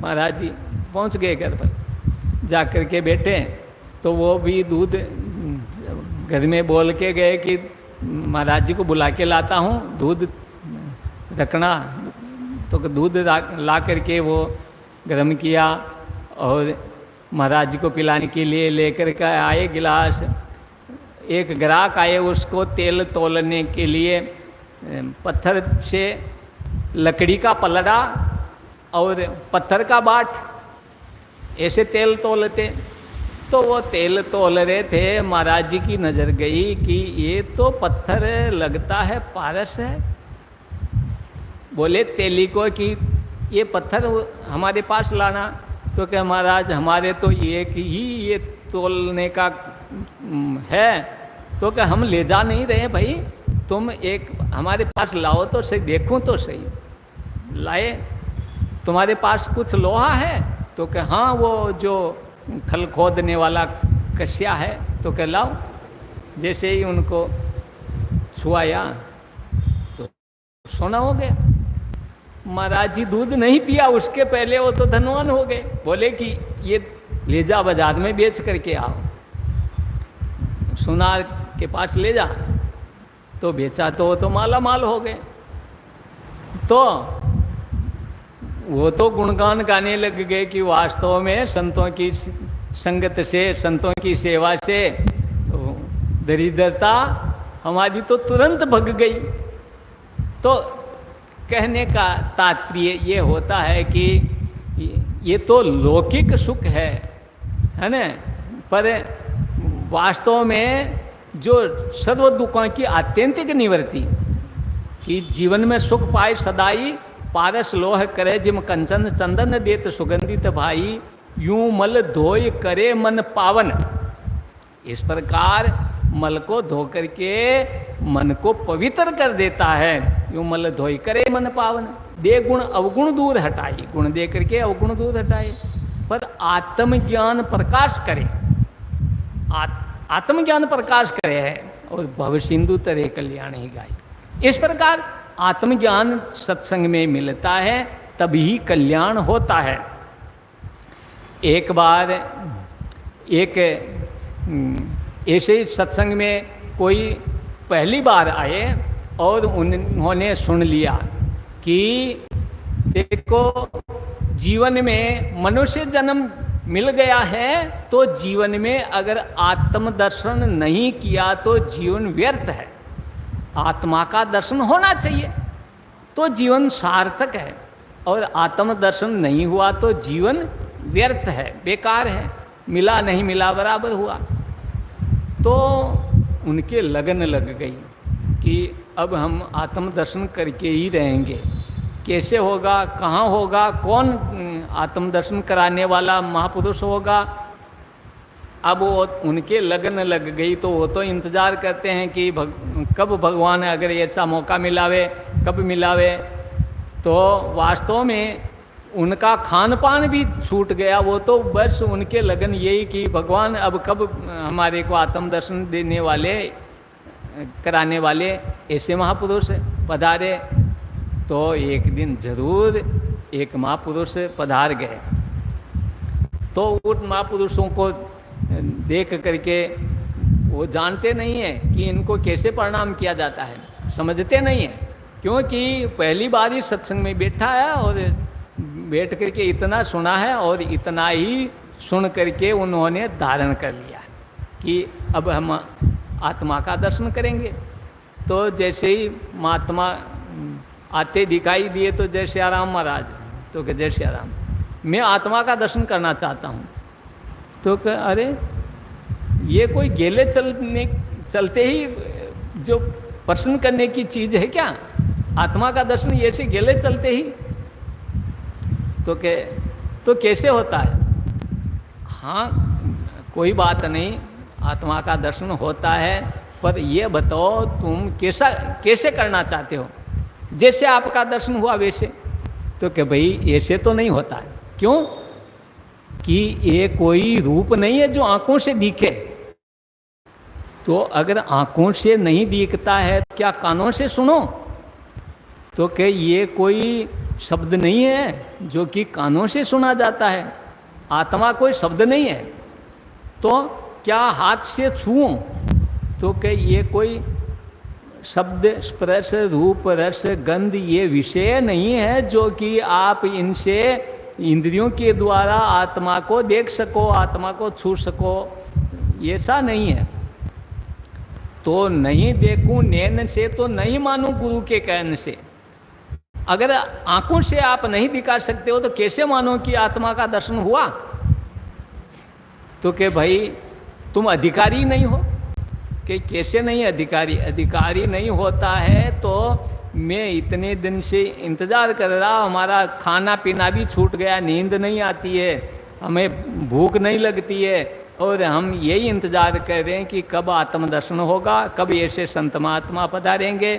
महाराज जी पहुँच गए घर पर, जा कर के बैठे, तो वो भी दूध घर में बोल के गए कि महाराज जी को बुला के लाता हूँ, दूध रखना। तो दूध ला करके वो गर्म किया और महाराज जी को पिलाने के लिए लेकर के आए गिलास। एक ग्राहक आए, उसको तेल तोलने के लिए पत्थर से लकड़ी का पलड़ा और पत्थर का बाट ऐसे तेल तोलते। तो वो तेल तोल रहे थे, महाराज जी की नज़र गई कि ये तो पत्थर लगता है पारस है। बोले तेली को कि ये पत्थर हमारे पास लाना। तो क्या महाराज हमारे तो एक ही ये तोलने का है, तो क्या हम ले जा नहीं रहे भाई, तुम एक हमारे पास लाओ तो सही, देखूं तो सही। लाए, तुम्हारे पास कुछ लोहा है? तो क्या हाँ, वो जो खल खोदने वाला कसिया है। तो क्या लाओ। जैसे ही उनको छुआया तो सोना हो गया। महाराज जी दूध नहीं पिया उसके पहले वो तो धनवान हो गए। बोले कि ये ले जा बाजार में बेच करके आओ, सुनार के पास ले जा। तो बेचा तो वो तो माला माल हो गए। तो वो तो गुणगान गाने लग गए कि वास्तव में संतों की संगत से, संतों की सेवा से दरिद्रता हमारी तो तुरंत भग गई। तो कहने का तात्पर्य ये होता है कि ये तो लौकिक सुख है ना, पर वास्तव में जो सर्व दुखों की आत्यंतिक निवृत्ति, कि जीवन में सुख पाए सदाई, पारस लोह करे जिम कंचन चंदन देत सुगंधित भाई, यूं मल धोय करे मन पावन। इस प्रकार मल को धो करके मन को पवित्र कर देता है। यूं मल धोय करे मन पावन, दे गुण अवगुण दूर हटाई, गुण दे करके अवगुण दूर हटाए, पर आत्मज्ञान प्रकाश करे, आत्मज्ञान प्रकाश करे है, और भव सिंधु तरे कल्याण ही गाय। इस प्रकार आत्मज्ञान सत्संग में मिलता है, तभी कल्याण होता है। एक बार एक ऐसे ही सत्संग में कोई पहली बार आए और उन्होंने सुन लिया कि देखो जीवन में मनुष्य जन्म मिल गया है, तो जीवन में अगर आत्मदर्शन नहीं किया तो जीवन व्यर्थ है। आत्मा का दर्शन होना चाहिए तो जीवन सार्थक है, और आत्मदर्शन नहीं हुआ तो जीवन व्यर्थ है, बेकार है, मिला नहीं मिला बराबर हुआ। तो उनके लगन लग गई कि अब हम आत्मदर्शन करके ही रहेंगे। कैसे होगा, कहाँ होगा, कौन आत्मदर्शन कराने वाला महापुरुष होगा। अब वो उनके लगन लग गई, तो वो तो इंतज़ार करते हैं कि कब भगवान अगर ऐसा मौका मिलावे, कब मिलावे। तो वास्तव में उनका खान पान भी छूट गया। वो तो बस उनके लगन यही कि भगवान अब कब हमारे को आत्मदर्शन देने वाले, कराने वाले ऐसे महापुरुष पधारे। तो एक दिन जरूर एक महापुरुष पधार गए। तो उन महापुरुषों को देख करके वो जानते नहीं है कि इनको कैसे प्रणाम किया जाता है, समझते नहीं है, क्योंकि पहली बार ही सत्संग में बैठा है और बैठ करके इतना सुना है, और इतना ही सुन करके उन्होंने धारण कर लिया कि अब हम आत्मा का दर्शन करेंगे। तो जैसे ही महात्मा आते दिखाई दिए तो जय श्री राम महाराज, तो कह जय श्री राम, मैं आत्मा का दर्शन करना चाहता हूँ। तो कह अरे ये कोई गेले चलते ही जो प्रश्न करने की चीज़ है क्या? आत्मा का दर्शन ये से गेले चलते ही तो कैसे होता है? हाँ, कोई बात नहीं, आत्मा का दर्शन होता है, पर ये बताओ तुम कैसे करना चाहते हो? जैसे आपका दर्शन हुआ वैसे? तो कि भाई ऐसे तो नहीं होता है। क्यों? कि ये कोई रूप नहीं है जो आंखों से दिखे। तो अगर आंखों से नहीं दिखता है तो क्या कानों से सुनो? तो कि ये कोई शब्द नहीं है जो कि कानों से सुना जाता है। आत्मा कोई शब्द नहीं है। तो क्या हाथ से छूओ? तो कि ये कोई शब्द, स्पर्श, रूप, रस, गंध ये विषय नहीं है जो कि आप इनसे इंद्रियों के द्वारा आत्मा को देख सको, आत्मा को छू सको, ऐसा नहीं है। तो नहीं देखूं नैन से तो नहीं मानूं गुरु के कहने से। अगर आंखों से आप नहीं दिखा सकते हो तो कैसे मानो कि आत्मा का दर्शन हुआ? तो कि भाई तुम अधिकारी नहीं हो। कि कैसे नहीं अधिकारी नहीं होता है तो मैं इतने दिन से इंतज़ार कर रहा, हमारा खाना पीना भी छूट गया, नींद नहीं आती है, हमें भूख नहीं लगती है, और हम यही इंतज़ार कर रहे हैं कि कब आत्मदर्शन होगा, कब ऐसे संत महात्मा पधारेंगे।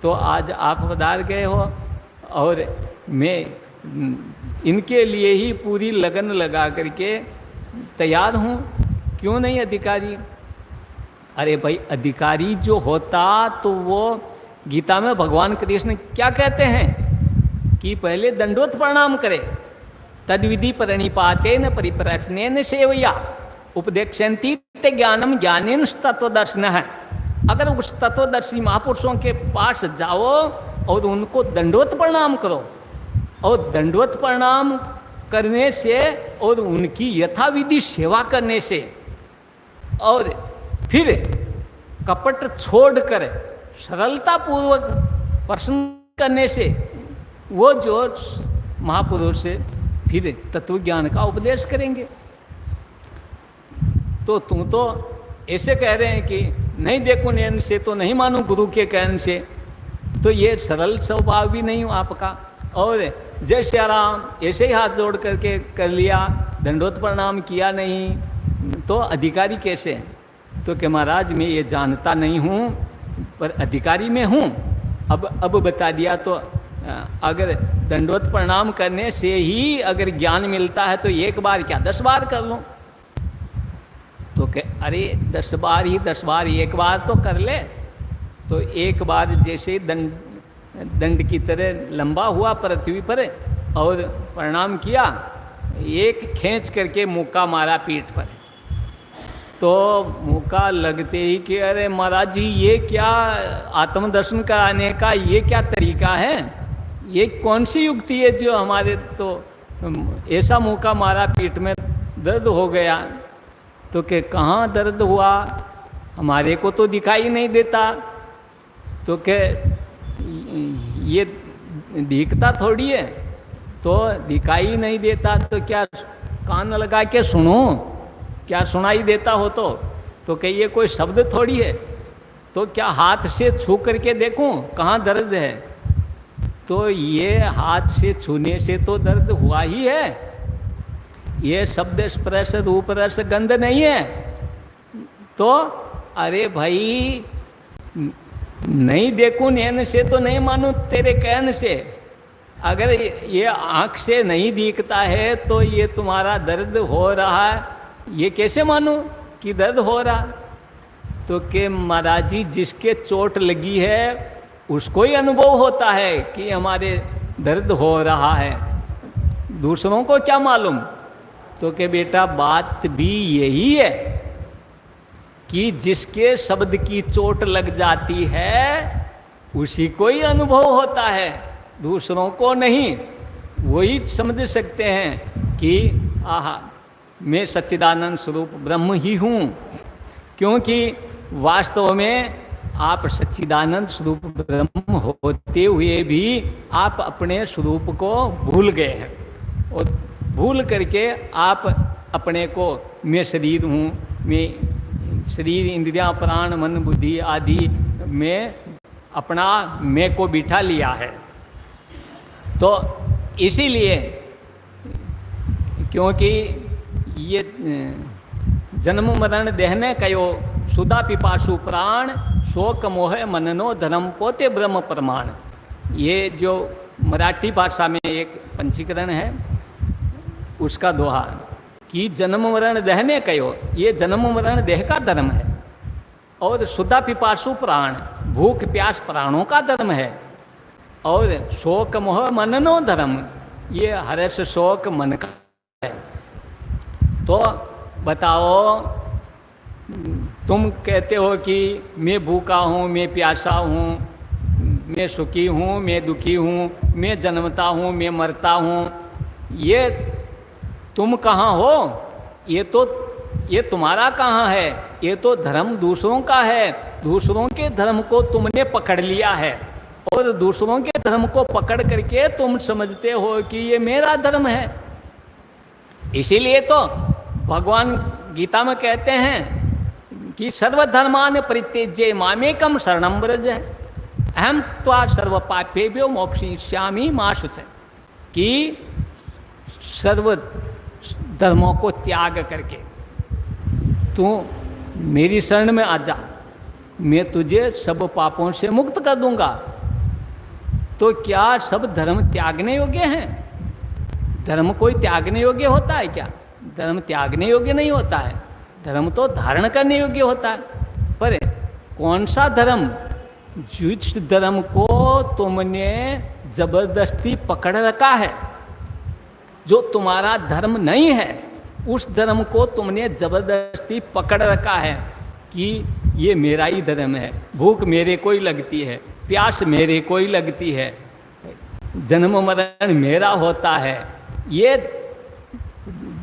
तो आज आप पधार गए हो और मैं इनके लिए ही पूरी लगन लगा करके तैयार हूँ। क्यों नहीं अधिकारी? अरे भाई अधिकारी जो होता तो वो गीता में भगवान कृष्ण क्या कहते हैं कि पहले दंडोत प्रणाम करे, तद विधि प्रणिपातेन परिप्रश्नेन सेवया उपदेक्षन्ति ते ज्ञानम ज्ञानेन तत्वदर्शन है। अगर उस तत्वदर्शी महापुरुषों के पास जाओ और उनको दंडोत प्रणाम करो, और दंडोत प्रणाम करने से और उनकी यथाविधि सेवा करने से और फिर कपट छोड़कर सरलता पूर्वक प्रश्न करने से वो जो महापुरुष से फिर तत्व ज्ञान का उपदेश करेंगे। तो तुम तो ऐसे कह रहे हैं कि नहीं देखो नैन से तो नहीं मानो गुरु के कहने से, तो ये सरल स्वभाव भी नहीं हो आपका। और जय श्री राम ऐसे ही हाथ जोड़ करके कर लिया, दंडोत प्रणाम किया नहीं, तो अधिकारी कैसे हैं? तो कि महाराज मैं ये जानता नहीं हूँ पर अधिकारी में हूँ। अब बता दिया तो अगर दंडोत प्रणाम करने से ही अगर ज्ञान मिलता है तो एक बार क्या 10 बार कर लूँ? तो कि अरे 10 बार एक बार तो कर ले। तो एक बार जैसे दंड की तरह लंबा हुआ पृथ्वी पर और प्रणाम किया, एक खींच करके मुक्का मारा पीठ पर, तो मुक्का लगते ही कि अरे महाराज जी ये क्या आत्मदर्शन कराने का ये क्या तरीका है? ये कौन सी युक्ति है जो हमारे तो ऐसा मुक्का मारा पीठ में दर्द हो गया? तो कि कहाँ दर्द हुआ, हमारे को तो दिखाई नहीं देता। तो कि ये दिखता थोड़ी है, तो दिखाई नहीं देता तो क्या कान लगा के सुनो, क्या सुनाई देता हो? तो कहिए कोई शब्द थोड़ी है। तो क्या हाथ से छू करके देखूं कहाँ दर्द है? तो ये हाथ से छूने से तो दर्द हुआ ही है, ये शब्द, स्पर्श, रूप, रस, गंध नहीं है। तो अरे भाई नहीं देखूं नैन से तो नहीं मानूं तेरे कहने से। अगर ये आँख से नहीं दिखता है तो ये तुम्हारा दर्द हो रहा है, ये कैसे मानूं कि दर्द हो रहा? तो कि महाराज जी जिसके चोट लगी है उसको ही अनुभव होता है कि हमारे दर्द हो रहा है, दूसरों को क्या मालूम? तो कि बेटा बात भी यही है कि जिसके शब्द की चोट लग जाती है उसी को ही अनुभव होता है, दूसरों को नहीं। वही समझ सकते हैं कि आहा मैं सच्चिदानंद स्वरूप ब्रह्म ही हूँ, क्योंकि वास्तव में आप सच्चिदानंद स्वरूप ब्रह्म होते हुए भी आप अपने स्वरूप को भूल गए हैं, और भूल करके आप अपने को मैं शरीर हूँ, मैं शरीर, इंद्रियां, प्राण, मन, बुद्धि आदि में अपना मैं को बिठा लिया है। तो इसीलिए क्योंकि ये जन्म मरण देहने कयो सुधा पिपासु प्राण शोक मोह मननो धर्म पोते ब्रह्म प्रमाण। ये जो मराठी भाषा में एक पंचीकरण है उसका दोहा कि जन्म मरण देहने कयो, ये जन्म मरण देह का धर्म है, और सुधा पिपासु प्राण भूख प्यास प्राणों का धर्म है, और शोक मोह मननो धर्म ये हर्ष शोक मन का है। तो बताओ, तुम कहते हो कि मैं भूखा हूँ, मैं प्यासा हूँ, मैं सुखी हूँ, मैं दुखी हूँ, मैं जन्मता हूँ, मैं मरता हूँ, ये तुम कहाँ हो? ये तुम्हारा कहाँ है? ये तो धर्म दूसरों का है। दूसरों के धर्म को तुमने पकड़ लिया है, और दूसरों के धर्म को पकड़ करके तुम समझते हो कि ये मेरा धर्म है। इसीलिए तो भगवान गीता में कहते हैं कि सर्वधर्मान परित्यज्य मामेकम शरणं व्रज, अहम त्वा सर्व पापेभ्यो मोक्षयिष्यामि मा शुचः, कि सर्व धर्मों को त्याग करके तू मेरी शरण में आ जा, मैं तुझे सब पापों से मुक्त कर दूंगा। तो क्या सब धर्म त्यागने योग्य हैं? धर्म कोई त्यागने योग्य होता है क्या? धर्म त्यागने योग्य नहीं होता है, धर्म तो धारण करने योग्य होता है। पर कौन सा धर्म? जिस धर्म को तुमने जबरदस्ती पकड़ रखा है, जो तुम्हारा धर्म नहीं है, उस धर्म को तुमने जबरदस्ती पकड़ रखा है कि ये मेरा ही धर्म है। भूख मेरे को ही लगती है, प्यास मेरे को ही लगती है, जन्म मरण मेरा होता है। ये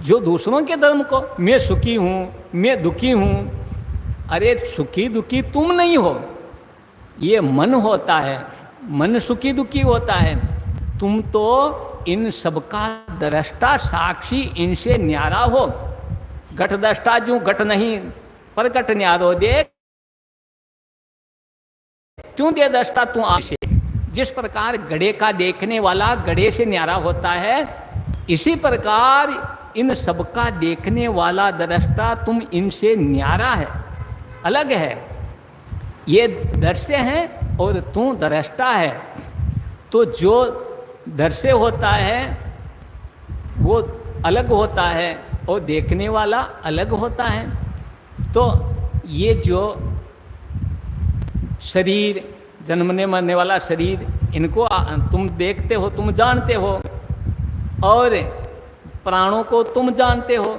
जो दूसरों के धर्म को, मैं सुखी हूँ, मैं दुखी हूँ, अरे सुखी दुखी तुम नहीं हो, ये मन होता है, मन सुखी दुखी होता है। तुम तो इन सबका दृष्टा साक्षी, इनसे न्यारा हो। घट दृष्टा जो घट नहीं पर घट न्यारो दे, क्यों दे दृष्टा तू आपसे। जिस प्रकार घड़े का देखने वाला घड़े से न्यारा होता है, इसी प्रकार इन सबका देखने वाला दृष्टा तुम इनसे न्यारा है, अलग है। ये दृश्य है और तू दृष्टा है। तो जो दृश्य होता है वो अलग होता है और देखने वाला अलग होता है। तो ये जो शरीर, जन्मने मरने वाला शरीर, इनको तुम देखते हो, तुम जानते हो, और प्राणों को तुम जानते हो,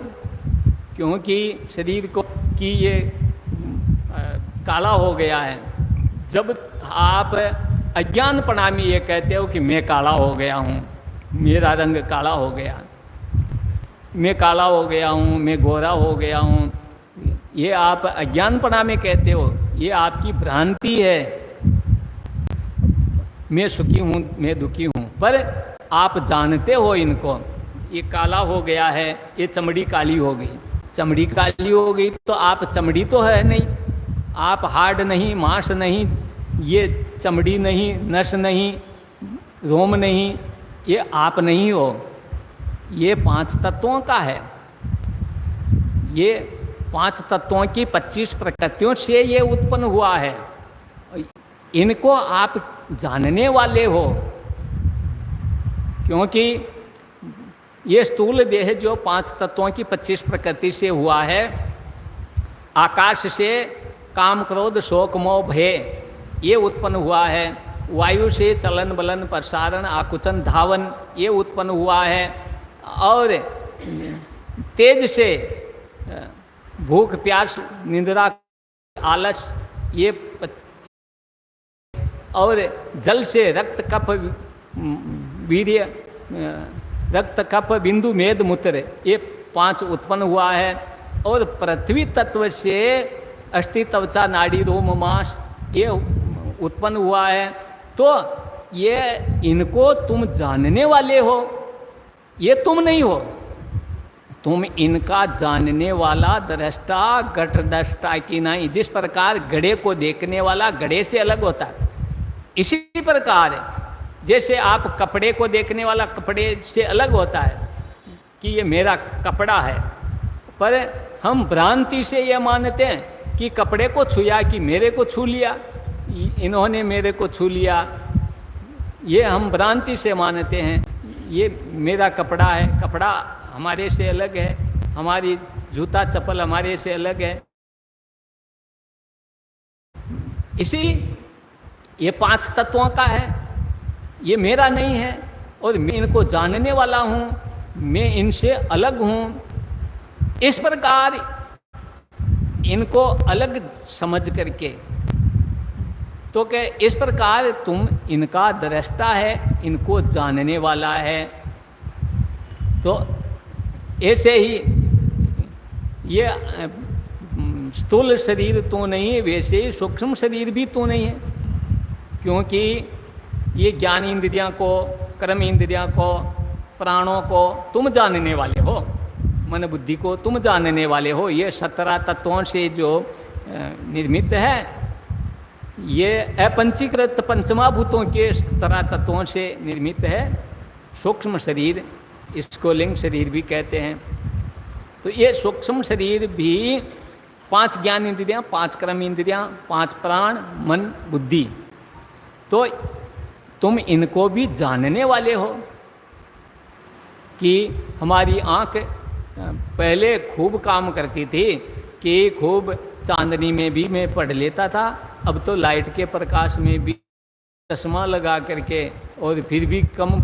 क्योंकि शरीर को कि ये काला हो गया है। जब आप अज्ञानपणा में ये कहते हो कि मैं काला हो गया हूँ, मेरा रंग काला हो गया, मैं काला हो गया हूँ, मैं गोरा हो गया हूँ, ये आप अज्ञानपणा में कहते हो, ये आपकी भ्रांति है। मैं सुखी हूँ, मैं दुखी हूँ, पर आप जानते हो इनको, ये काला हो गया है, ये चमड़ी काली हो गई। चमड़ी काली हो गई तो आप चमड़ी तो है नहीं, आप हार्ड नहीं, मांस नहीं, ये चमड़ी नहीं, नस नहीं, रोम नहीं, ये आप नहीं हो। ये 5 तत्वों का है। ये 5 तत्वों की 25 प्रकृतियों से ये उत्पन्न हुआ है। इनको आप जानने वाले हो, क्योंकि ये स्थूल देह जो 5 तत्वों की 25 प्रकृति से हुआ है, आकाश से काम क्रोध शोक मोह भय ये उत्पन्न हुआ है, वायु से चलन बलन प्रसारण आकुचन धावन ये उत्पन्न हुआ है, और तेज से भूख प्यास निंद्रा आलस ये, और जल से रक्त कफ वीर्य रक्त कफ बिंदु मेद मूत्र ये 5 उत्पन्न हुआ है, और पृथ्वी तत्व से अस्थि त्वचा नाड़ी रोम मांस ये उत्पन्न हुआ है। तो ये इनको तुम जानने वाले हो, ये तुम नहीं हो। तुम इनका जानने वाला दृष्टा घट दृष्टा की नहीं। जिस प्रकार घड़े को देखने वाला घड़े से अलग होता है, इसी प्रकार जैसे आप कपड़े को देखने वाला कपड़े से अलग होता है कि ये मेरा कपड़ा है, पर हम भ्रांति से ये मानते हैं कि कपड़े को छुया कि मेरे को छू लिया, इन्होंने मेरे को छू लिया, ये हम भ्रांति से मानते हैं ये मेरा कपड़ा है। कपड़ा हमारे से अलग है, हमारी जूता चप्पल हमारे से अलग है। इसी ये 5 तत्वों का है, ये मेरा नहीं है और मैं इनको जानने वाला हूँ, मैं इनसे अलग हूँ। इस प्रकार इनको अलग समझ करके तो क्या इस प्रकार तुम इनका दृष्टा है, इनको जानने वाला है। तो ऐसे ही ये स्थूल शरीर तो नहीं है, वैसे ही सूक्ष्म शरीर भी तो नहीं है, क्योंकि ये ज्ञान इंद्रियां को, कर्म इंद्रियां को, प्राणों को तुम जानने वाले हो, मन बुद्धि को तुम जानने वाले हो। ये 17 तत्वों से जो निर्मित है, ये अपंचीकृत पंचमाभूतों के 17 तत्वों से निर्मित है सूक्ष्म शरीर, इसको लिंग शरीर भी कहते हैं। तो ये सूक्ष्म शरीर भी 5 ज्ञान इंद्रियां, 5 कर्म इंद्रियां, 5 प्राण, मन, बुद्धि, तो तुम इनको भी जानने वाले हो। कि हमारी आँख पहले खूब काम करती थी कि खूब चांदनी में भी मैं पढ़ लेता था, अब तो लाइट के प्रकाश में भी चश्मा लगा करके और फिर भी कम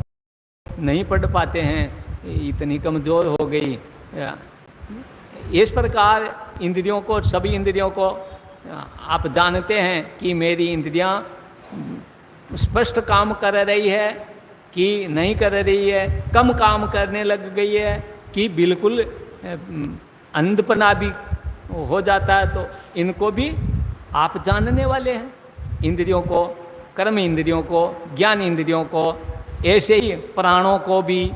नहीं पढ़ पाते हैं, इतनी कमज़ोर हो गई। इस प्रकार इंद्रियों को, सभी इंद्रियों को आप जानते हैं कि मेरी इंद्रियां स्पष्ट काम कर रही है कि नहीं कर रही है, कम काम करने लग गई है कि बिल्कुल अंधपना भी हो जाता है। तो इनको भी आप जानने वाले हैं, इंद्रियों को, कर्म इंद्रियों को, ज्ञान इंद्रियों को। ऐसे ही प्राणों को भी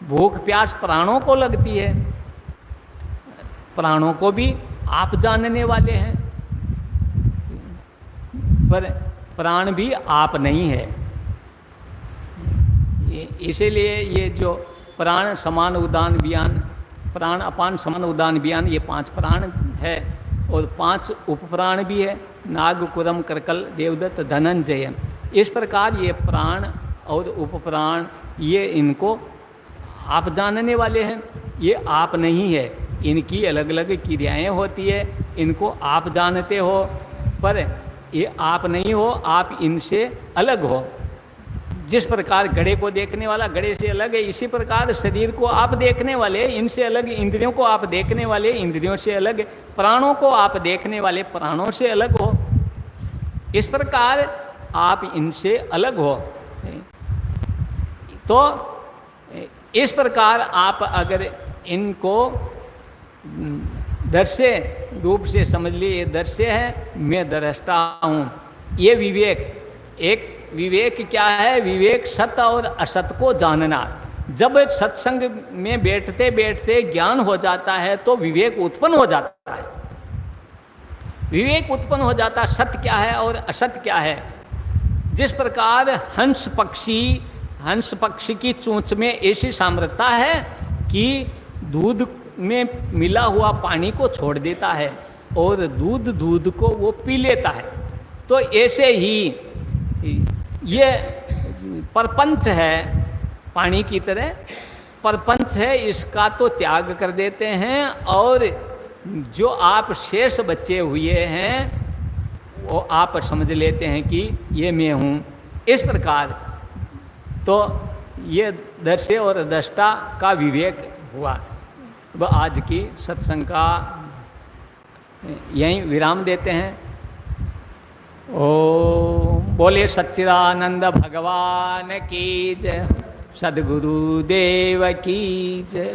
भूख प्यास प्राणों को लगती है, प्राणों को भी आप जानने वाले हैं, पर प्राण भी आप नहीं है। इसीलिए ये जो प्राण समान उदान व्यान, प्राण अपान समान उदान व्यान, ये 5 प्राण है और 5 उपप्राण भी है, नाग, कुरम, करकल, देवदत्त, धनंजय। इस प्रकार ये प्राण और उपप्राण, ये इनको आप जानने वाले हैं, ये आप नहीं है। इनकी अलग अलग क्रियाएं होती है, इनको आप जानते हो, पर ये आप नहीं हो, आप इनसे अलग हो। जिस प्रकार घड़े को देखने वाला घड़े से अलग है, इसी प्रकार शरीर को आप देखने वाले इनसे अलग, इंद्रियों को आप देखने वाले इंद्रियों से अलग, प्राणों को आप देखने वाले प्राणों से अलग हो। इस प्रकार आप इनसे अलग हो। तो इस प्रकार आप अगर इनको दृश्य रूप से समझ लिए, ये दृश्य है, मैं दृष्टा हूँ। ये विवेक, एक विवेक क्या है? विवेक सत्य और असत को जानना। जब सत्संग में बैठते बैठते ज्ञान हो जाता है तो विवेक उत्पन्न हो जाता है, विवेक उत्पन्न हो जाता है, सत्य क्या है और असत्य क्या है। जिस प्रकार हंस पक्षी की चोंच में ऐसी सामर्थ्यता है कि दूध में मिला हुआ पानी को छोड़ देता है और दूध को वो पी लेता है। तो ऐसे ही ये परपंच है, पानी की तरह परपंच है, इसका तो त्याग कर देते हैं और जो आप शेष बचे हुए हैं वो आप समझ लेते हैं कि ये मैं हूँ। इस प्रकार तो ये दर्शे और दृष्टा का विवेक हुआ। वह आज की सत्संग का यहीं विराम देते हैं। ओ बोले सच्चिदानंद भगवान की जय, सद्गुरु देव की जय।